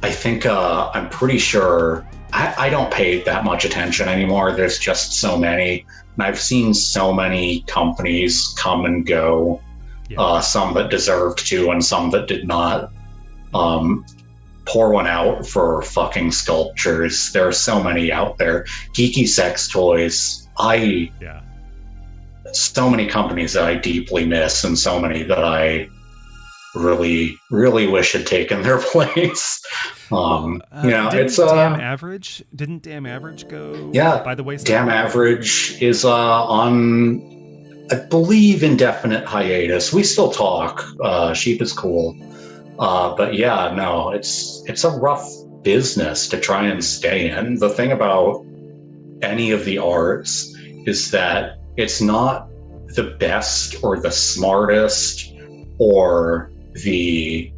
I think I'm pretty sure I don't pay that much attention anymore. There's just so many. And I've seen so many companies come and go, some that deserved to and some that did not. Pour one out for fucking sculptures. There are so many out there. Geeky sex toys. So many companies that I deeply miss, and so many that I really, really wish had taken their place. It's Damn Average. Didn't Damn Average go? Yeah, by the way, Damn Average is on, I believe, indefinite hiatus. We still talk. Sheep is cool. But yeah, no, it's a rough business to try and stay in. The thing about any of the arts is that it's not the best or the smartest or the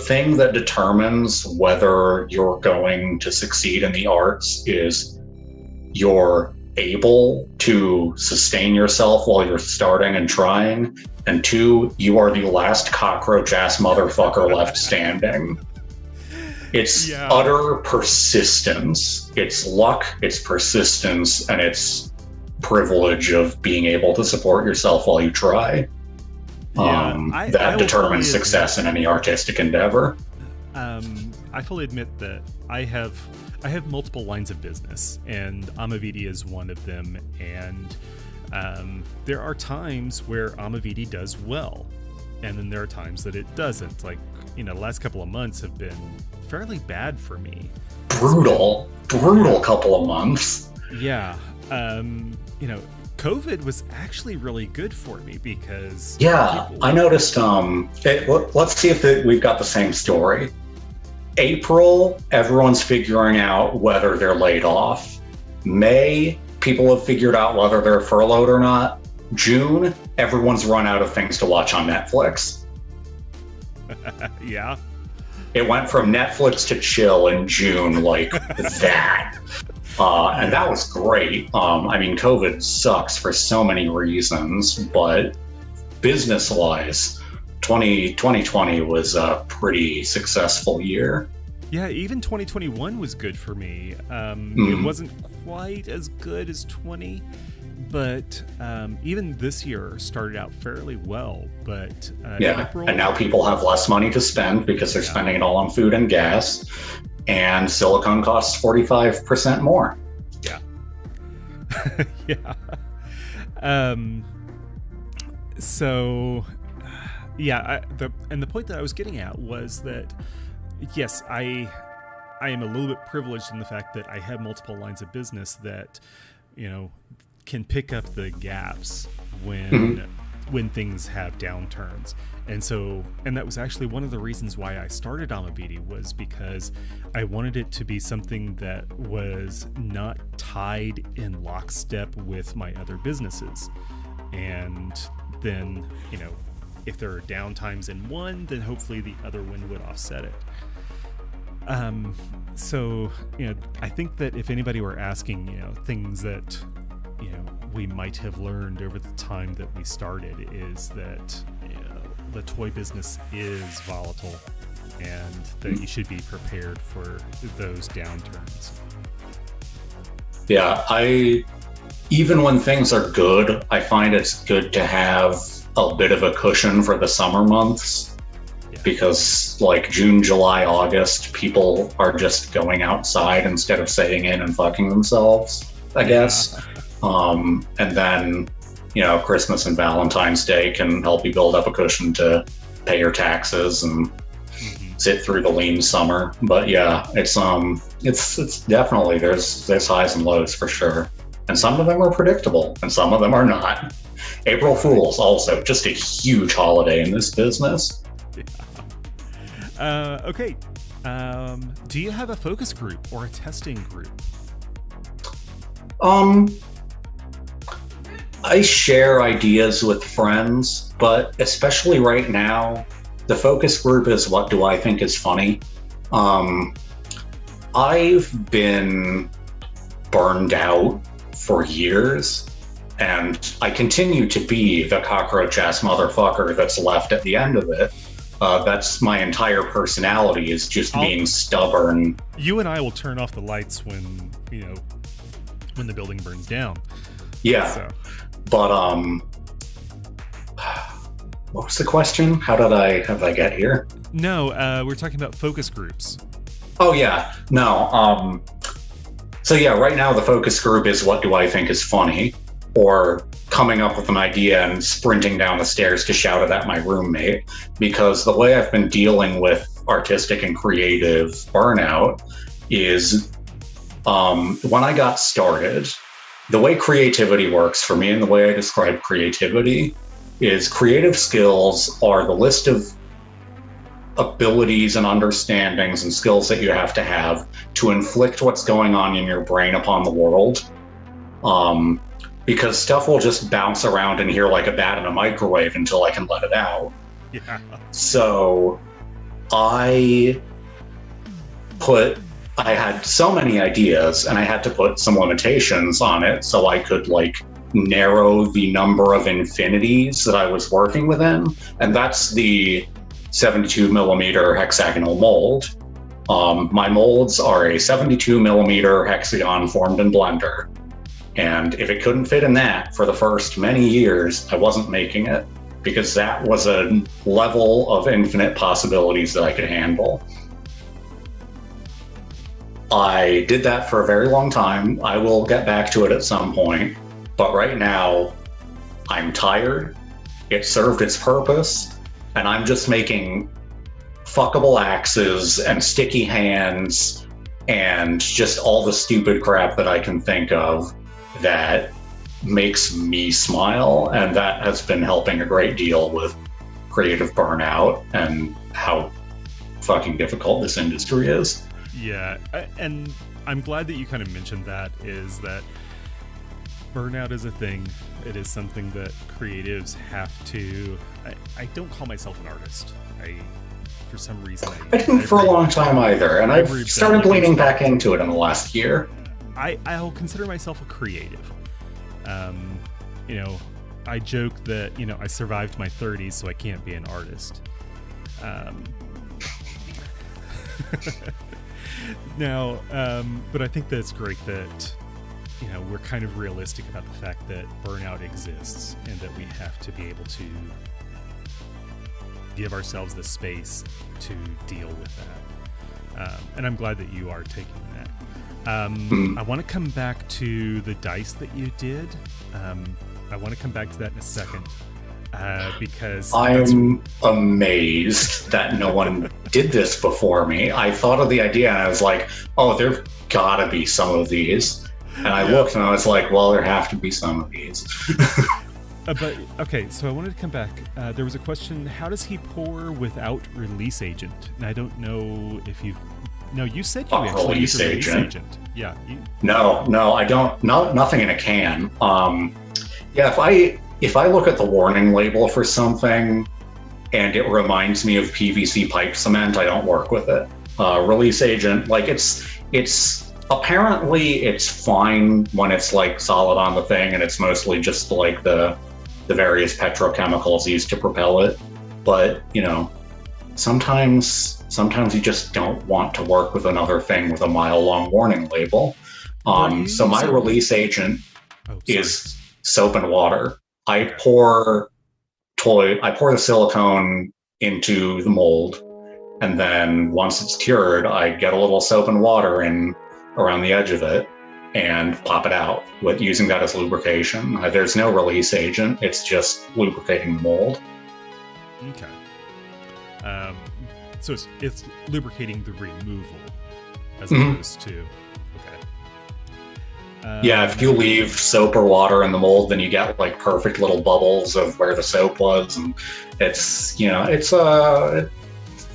thing that determines whether you're going to succeed in the arts is you're able to sustain yourself while you're starting and trying, and 2, you are the last cockroach ass motherfucker left standing. It's utter persistence. It's luck, it's persistence, and it's privilege of being able to support yourself while you try. That determines success in any artistic endeavor. I fully admit that I have multiple lines of business, and Amavidi is one of them. And there are times where Amavidi does well, and then there are times that it doesn't. Like, the last couple of months have been fairly bad for me. Brutal couple of months. Yeah. COVID was actually really good for me because I noticed. Let's see if we've got the same story. April, everyone's figuring out whether they're laid off. May, people have figured out whether they're furloughed or not. June, everyone's run out of things to watch on Netflix. Yeah. It went from Netflix to chill in June like that. And that was great. COVID sucks for so many reasons, but business-wise, 2020 was a pretty successful year. Yeah, even 2021 was good for me. It wasn't quite as good as 20, but even this year started out fairly well. But April, and now people have less money to spend because they're spending it all on food and gas, and silicone costs 45% more. Yeah. The point that I was getting at was that, yes, I am a little bit privileged in the fact that I have multiple lines of business that, can pick up the gaps when things have downturns. And that was actually one of the reasons why I started Amavidi, was because I wanted it to be something that was not tied in lockstep with my other businesses. And then, if there are downtimes in one, then hopefully the other one would offset it. I think that if anybody were asking, things that, we might have learned over the time that we started, is that, the toy business is volatile, and that you should be prepared for those downturns. Yeah, even when things are good, I find it's good to have a bit of a cushion for the summer months, because like June, July, August, people are just going outside instead of staying in and fucking themselves, I guess. And then, Christmas and Valentine's Day can help you build up a cushion to pay your taxes and sit through the lean summer. But yeah, it's definitely, there's highs and lows for sure. And some of them are predictable and some of them are not. April Fool's also just a huge holiday in this business. Okay, Do you have a focus group or a testing group? I share ideas with friends, but especially right now, the focus group is what do I think is funny. I've been burned out for years, and I continue to be the cockroach-ass motherfucker that's left at the end of it. That's my entire personality, is just being stubborn. You and I will turn off the lights when the building burns down. Yeah. So. But what was the question? How did I get here? No, we're talking about focus groups. Oh yeah, no. So yeah, right now the focus group is what do I think is funny, or coming up with an idea and sprinting down the stairs to shout it at my roommate. Because the way I've been dealing with artistic and creative burnout is when I got started, the way creativity works for me and the way I describe creativity is creative skills are the list of abilities and understandings and skills that you have to inflict what's going on in your brain upon the world. Because stuff will just bounce around in here like a bat in a microwave until I can let it out. Yeah. So I had so many ideas, and I had to put some limitations on it so I could narrow the number of infinities that I was working within. And that's the 72 millimeter hexagonal mold. My molds are a 72 millimeter hexagon formed in Blender. And if it couldn't fit in that for the first many years, I wasn't making it, because that was a level of infinite possibilities that I could handle. I did that for a very long time. I will get back to it at some point. But right now, I'm tired. It served its purpose. And I'm just making fuckable axes and sticky hands and just all the stupid crap that I can think of that makes me smile. And that has been helping a great deal with creative burnout and how fucking difficult this industry is. Yeah, and I'm glad that you kind of mentioned that, is that burnout is a thing. It is something that creatives have to... I don't call myself an artist. For some reason... I didn't for a long time either, and I've started leaning back into it in the last year. I'll consider myself a creative. I joke that, I survived my 30s, so I can't be an artist. Now, but I think that's great that, we're kind of realistic about the fact that burnout exists and that we have to be able to give ourselves the space to deal with that. And I'm glad that you are taking that. I want to come back to the dice that you did. I want to come back to that in a second. Because I'm amazed that no one did this before me. I thought of the idea and I was like, oh, there gotta be some of these. And I looked and I was like, well, there have to be some of these. But okay, so I wanted to come back. There was a question: how does he pour without release agent? And I don't know if you've... No, you said you actually use a release agent. Yeah. No, I don't. Nothing in a can. If I look at the warning label for something and it reminds me of PVC pipe cement, I don't work with it. Release agent, it's apparently it's fine when it's solid on the thing and it's mostly just the various petrochemicals used to propel it. But, sometimes you just don't want to work with another thing with a mile-long warning label. So my release agent is soap and water. I pour the silicone into the mold, and then once it's cured, I get a little soap and water in around the edge of it and pop it out with using that as lubrication. There's no release agent; it's just lubricating the mold. Okay. So it's lubricating the removal as opposed to... Yeah, if you leave soap or water in the mold, then you get perfect little bubbles of where the soap was, and it's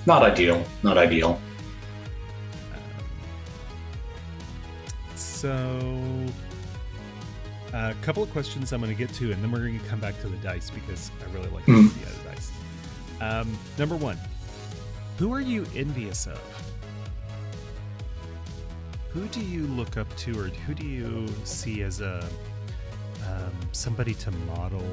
not ideal. Not ideal. So, a couple of questions I'm going to get to, and then we're going to come back to the dice because I really like the idea of the dice. Number one, who are you envious of? Who do you look up to, or who do you see as a somebody to model?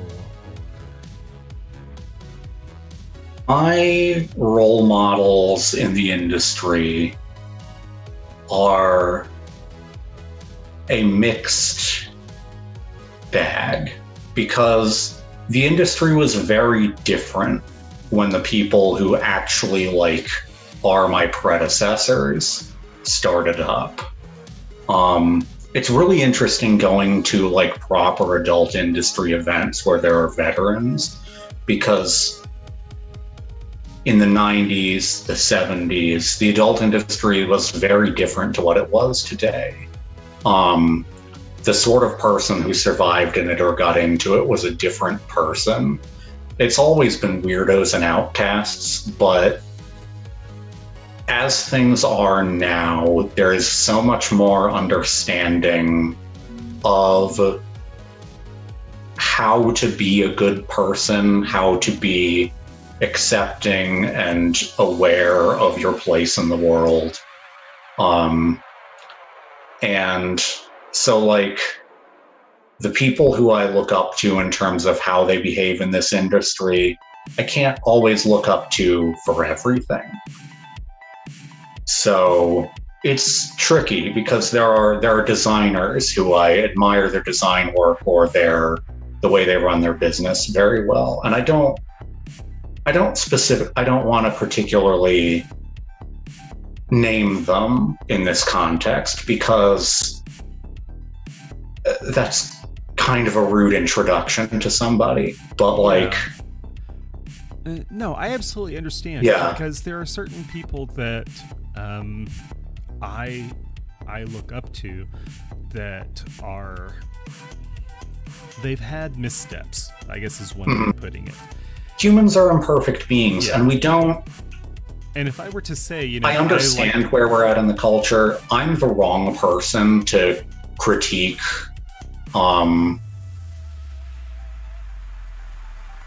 My role models in the industry are a mixed bag, because the industry was very different when the people who actually are my predecessors started up. It's really interesting going to proper adult industry events where there are veterans, because in the 90s, the 70s, the adult industry was very different to what it was today. The sort of person who survived in it or got into it was a different person. It's always been weirdos and outcasts, but as things are now, there is so much more understanding of how to be a good person, how to be accepting and aware of your place in the world. And so the people who I look up to in terms of how they behave in this industry, I can't always look up to for everything. So it's tricky, because there are designers who I admire their design work or the way they run their business very well. And I don't want to particularly name them in this context, because that's kind of a rude introduction to somebody. But no, I absolutely understand. Yeah. Because there are certain people that I look up to that they've had missteps, I guess is one way of putting it. Humans are imperfect beings, and we don't. And if I were to say, I understand where we're at in the culture. I'm the wrong person to critique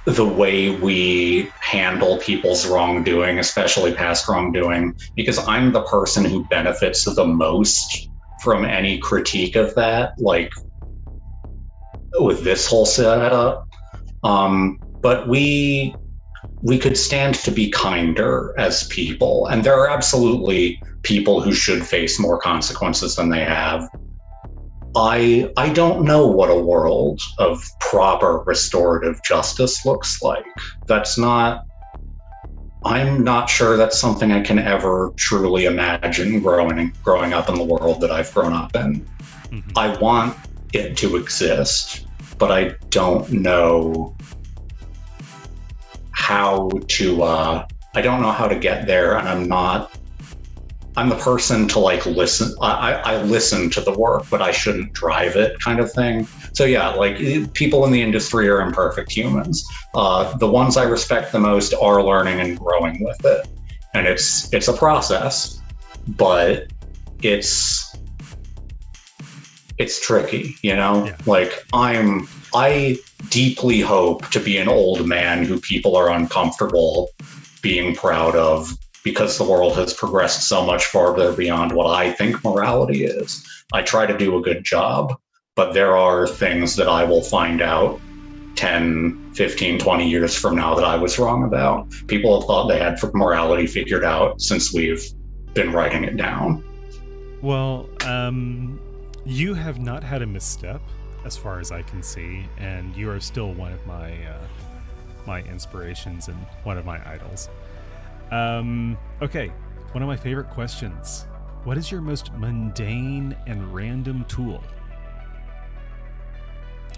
the way we handle people's wrongdoing, especially past wrongdoing, because I'm the person who benefits the most from any critique of that, with this whole setup. But we could stand to be kinder as people, and there are absolutely people who should face more consequences than they have. I don't know what a world of proper restorative justice looks like. I'm not sure that's something I can ever truly imagine growing up in the world that I've grown up in. Mm-hmm. I want it to exist, but I don't know how to get there, and I'm the person to listen. I listen to the work, but I shouldn't drive it, kind of thing. So yeah, people in the industry are imperfect humans. The ones I respect the most are learning and growing with it. And it's a process, but it's tricky, Yeah. I deeply hope to be an old man who people are uncomfortable being proud of, because the world has progressed so much farther beyond what I think morality is. I try to do a good job, but there are things that I will find out 10, 15, 20 years from now that I was wrong about. People have thought they had morality figured out since we've been writing it down. Well, you have not had a misstep, as far as I can see, and you are still one of my inspirations and one of my idols. Okay, one of my favorite questions. What is your most mundane and random tool?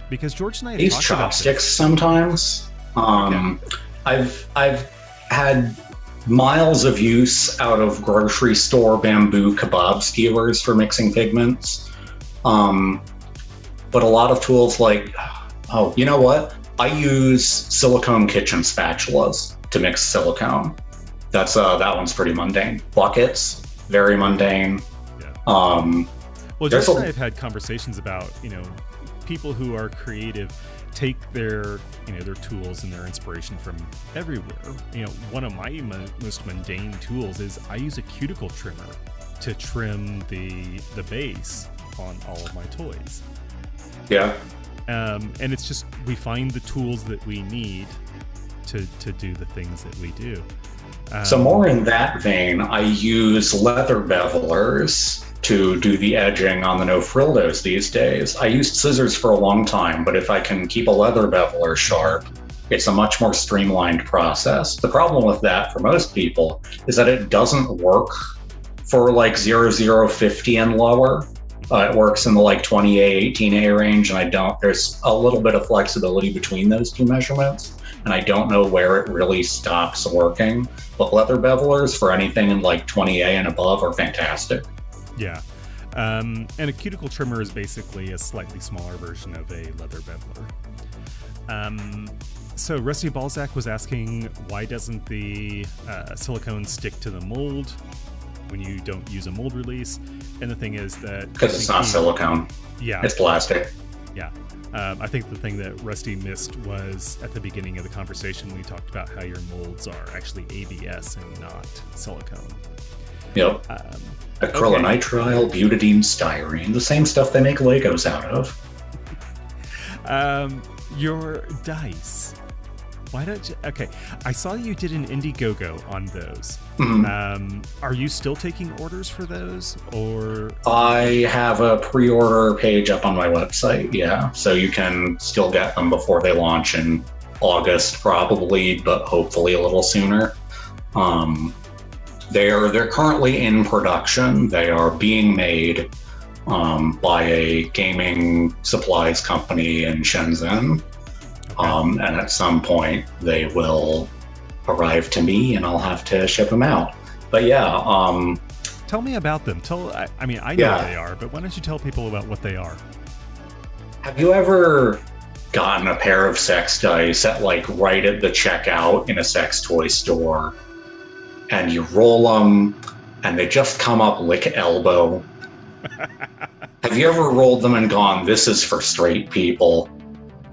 Because George and I have talked about chopsticks sometimes. I've had miles of use out of grocery store bamboo kebab skewers for mixing pigments. But a lot of tools you know what? I use silicone kitchen spatulas to mix silicone. That one's pretty mundane. Buckets, very mundane. Yeah. Well, Josh and I have had conversations about, people who are creative take their, their tools and their inspiration from everywhere. One of my most mundane tools is I use a cuticle trimmer to trim the base on all of my toys. Yeah. And it's just, we find the tools that we need to do the things that we do. So more in that vein, I use leather bevelers to do the edging on the no-frillos these days. I used scissors for a long time, but if I can keep a leather beveler sharp, it's a much more streamlined process. The problem with that for most people is that it doesn't work for like 0050 and lower. It works in the like 20A, 18A range, and there's a little bit of flexibility between those two measurements, and I don't know where it really stops working. But leather bevelers for anything in like 20A and above are fantastic. Yeah. And a cuticle trimmer is basically a slightly smaller version of a leather beveler. So Rusty Balzac was asking, why doesn't the silicone stick to the mold when you don't use a mold release? And the thing is that... Because it's not silicone. Yeah. It's plastic. Yeah. I think the thing that Rusty missed was at the beginning of the conversation, we talked about how your molds are actually ABS and not silicone. Yep. Acrylonitrile, butadiene, styrene, the same stuff they make Legos out of. Your dice. Why don't you... Okay, I saw you did an Indiegogo on those. Mm-hmm. Are you still taking orders for those, or... I have a pre-order page up on my website, yeah. So you can still get them before they launch in August, probably, but hopefully a little sooner. They're currently in production. They are being made by a gaming supplies company in Shenzhen. And at some point they will arrive to me and I'll have to ship them out. But yeah. Tell me about them. I know what they are, but why don't you tell people about what they are? Have you ever gotten a pair of sex dice at like right at the checkout in a sex toy store and you roll them and they just come up lick elbow? Have you ever rolled them and gone, this is for straight people?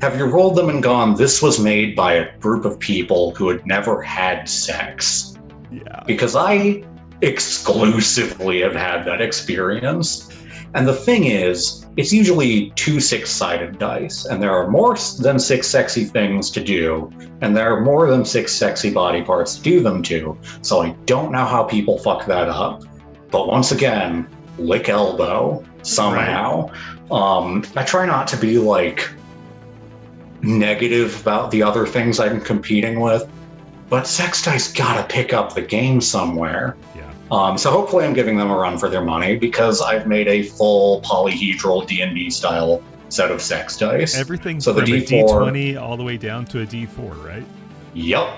Have you rolled them and gone, this was made by a group of people who had never had sex? Yeah. Because I exclusively have had that experience. And the thing is, it's usually 2 6-sided dice, and there are more than 6 sexy things to do, and there are more than 6 sexy body parts to do them to. So I don't know how people fuck that up. But once again, lick elbow somehow. Right. I try not to be like negative about the other things I'm competing with, but sex dice gotta pick up the game somewhere. Yeah. So hopefully I'm giving them a run for their money because I've made a full polyhedral D&D style set of sex dice. Everything so from the a D20 all the way down to a D4, right? Yep.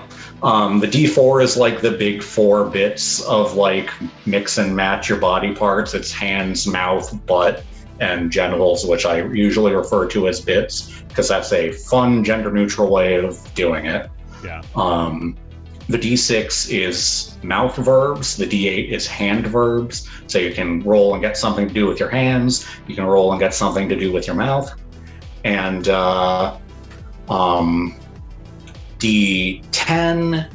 The D4 is like the big 4 bits of like mix and match your body parts. It's hands, mouth, butt, and genitals, which I usually refer to as bits because that's a fun gender neutral way of doing it. Yeah. The D6 is mouth verbs. The D8 is hand verbs. So you can roll and get something to do with your hands. You can roll and get something to do with your mouth. And D10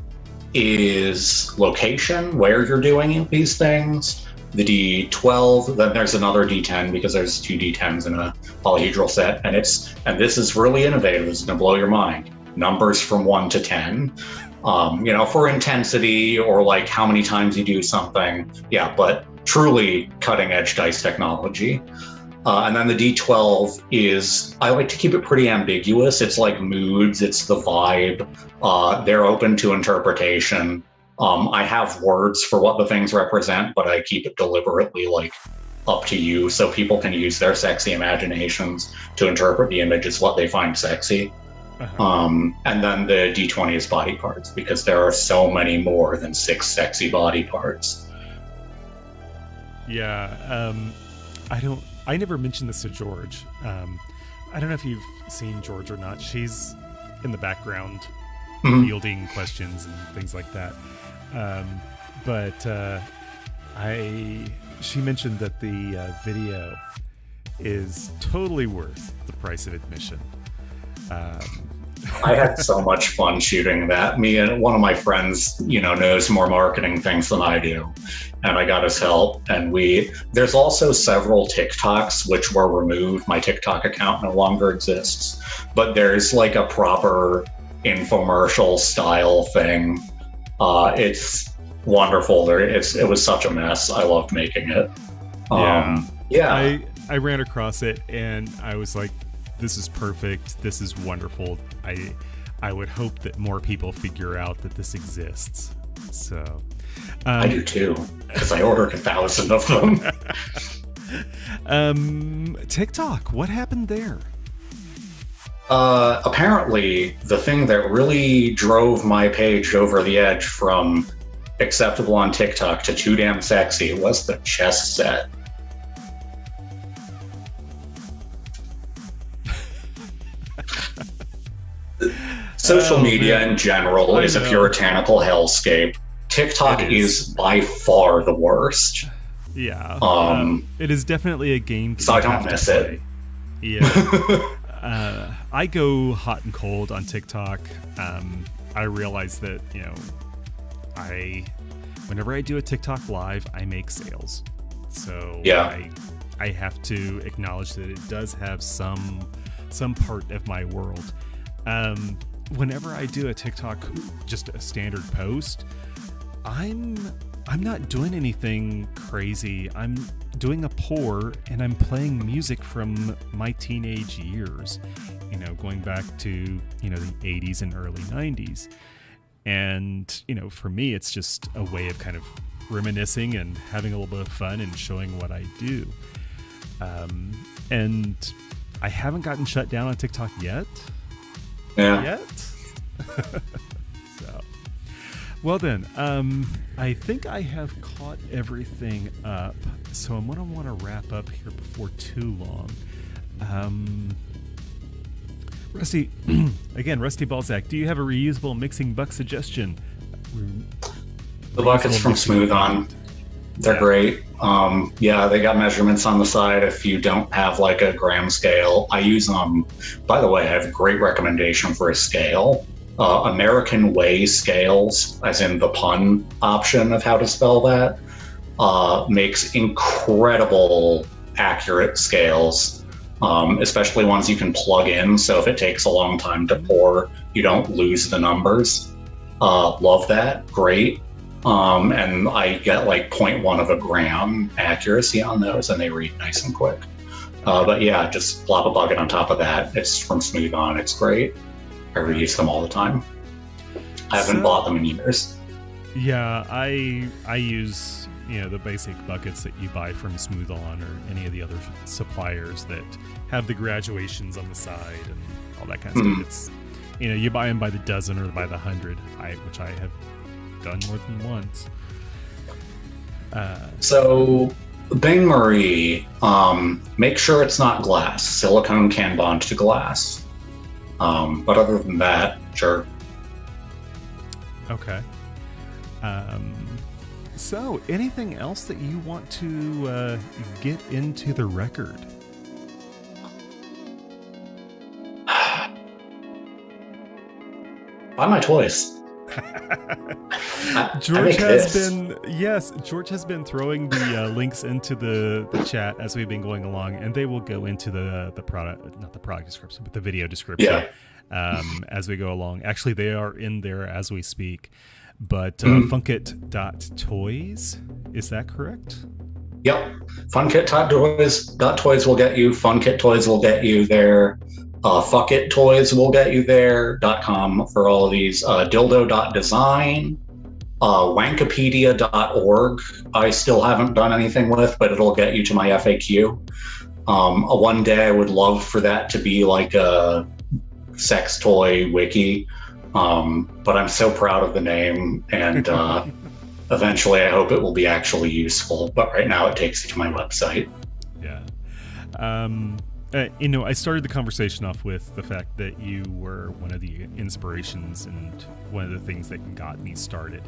is location, where you're doing these things. The D12, then there's another D10 because there's 2 D10s in a polyhedral set. And this is really innovative. It's going to blow your mind. Numbers from 1 to 10. For intensity or like how many times you do something. Yeah, but truly cutting edge dice technology. And then the D12 is, I like to keep it pretty ambiguous. It's like moods, it's the vibe. They're open to interpretation. I have words for what the things represent, but I keep it deliberately like up to you so people can use their sexy imaginations to interpret the image as what they find sexy. Uh-huh. And then the D20 is body parts because there are so many more than 6 sexy body parts. Yeah, I never mentioned this to George. I don't know if you've seen George or not. She's in the background fielding questions and things like that. But I she mentioned that the video is totally worth the price of admission. I had so much fun shooting that. Me and one of my friends, knows more marketing things than I do, and I got his help. And there's also several TikToks which were removed. My TikTok account no longer exists, but there's like a proper infomercial style thing. It's wonderful. It was such a mess. I loved making it. Yeah. I ran across it and I was like, this is perfect. This is wonderful. I would hope that more people figure out that this exists. So I do too, because I ordered 1,000 of them. TikTok, what happened there? Apparently, the thing that really drove my page over the edge from acceptable on TikTok to too damn sexy was the chess set. Social media in general is a puritanical hellscape. TikTok is by far the worst. Yeah. It is definitely a game. So I don't miss it. Yeah. I go hot and cold on TikTok. I realize that, whenever I do a TikTok live, I make sales. So yeah. I have to acknowledge that it does have some part of my world. Whenever I do a TikTok, just a standard post, I'm not doing anything crazy. I'm doing a pour and I'm playing music from my teenage years, going back to, the 80s and early 90s. And, for me, it's just a way of kind of reminiscing and having a little bit of fun and showing what I do. And I haven't gotten shut down on TikTok yet. Yeah. So, well then, I think I have caught everything up. So I'm gonna want to wrap up here before too long. Rusty, again, Rusty Balzac, do you have a reusable mixing bucket suggestion? The buckets from Smooth On. They're great. They got measurements on the side if you don't have like a gram scale. I use them. By the way, I have a great recommendation for a scale. American Way scales, as in the pun option of how to spell that, makes incredible accurate scales, especially ones you can plug in. So if it takes a long time to pour, you don't lose the numbers. Love that. Great. And I get like 0.1 of a gram accuracy on those, and they read nice and quick. But yeah, just plop a bucket on top of that. It's from Smooth On. It's great. I reuse them all the time. I haven't bought them in years. Yeah, I use the basic buckets that you buy from Smooth On or any of the other suppliers that have the graduations on the side and all that kind of stuff. It's you buy them by the dozen or by the 100, which I have done more than once. So Bain Marie, make sure it's not glass. Silicone can bond to glass. But other than that, sure. Okay. So anything else that you want to get into the record? Buy my toys. George has been throwing the links into the chat as we've been going along, and they will go into the product, not the product description, but the video description as we go along. Actually, they are in there as we speak. But Funkit.Toys, is that correct? Yep. Funkit.Toys will get you. Funkit Toys will get you there. Funkittoys will get you there. .com for all of these. Dildo.design. Wankopedia.org. I still haven't done anything with, but it'll get you to my FAQ. One day I would love for that to be like a sex toy wiki. But I'm so proud of the name, and eventually I hope it will be actually useful. But right now it takes you to my website. Yeah. I started the conversation off with the fact that you were one of the inspirations and one of the things that got me started.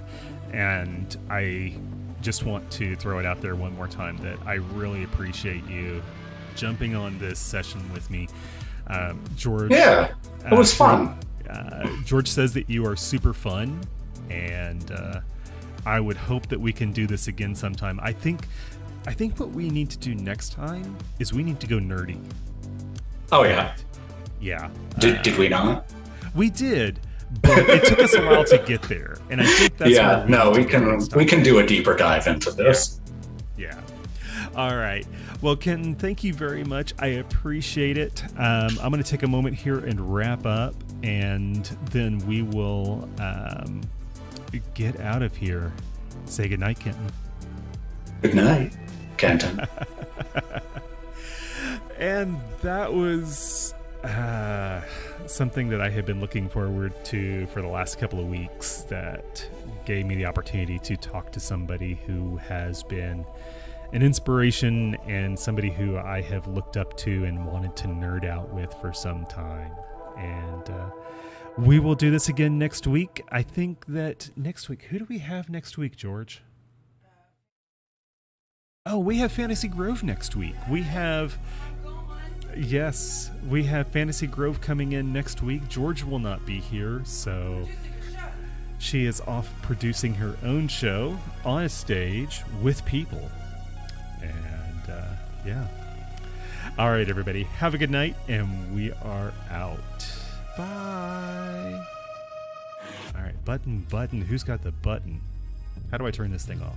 And I just want to throw it out there one more time that I really appreciate you jumping on this session with me. George. Yeah, it was fun. George says that you are super fun, and I would hope that we can do this again sometime. I think what we need to do next time is we need to go nerdy. Oh, yeah. Yeah. Did we not? We did, but it took us a while to get there, and I think that's we can do a deeper dive into this. Yeah. All right. Well, Kenton, thank you very much. I appreciate it. I'm going to take a moment here and wrap up, and then we will get out of here. Say goodnight, Kenton. Good night, Kenton. And that was something that I had been looking forward to for the last couple of weeks, that gave me the opportunity to talk to somebody who has been an inspiration and somebody who I have looked up to and wanted to nerd out with for some time. And we will do this again next week. I think that next week, who do we have next week, George? Oh, we have Fantasy Grove next week. We have Fantasy Grove coming in next week. George will not be here, so she is off producing her own show on a stage with people. And yeah. All right, everybody. Have a good night, and we are out. Bye. All right, button. Who's got the button? How do I turn this thing off?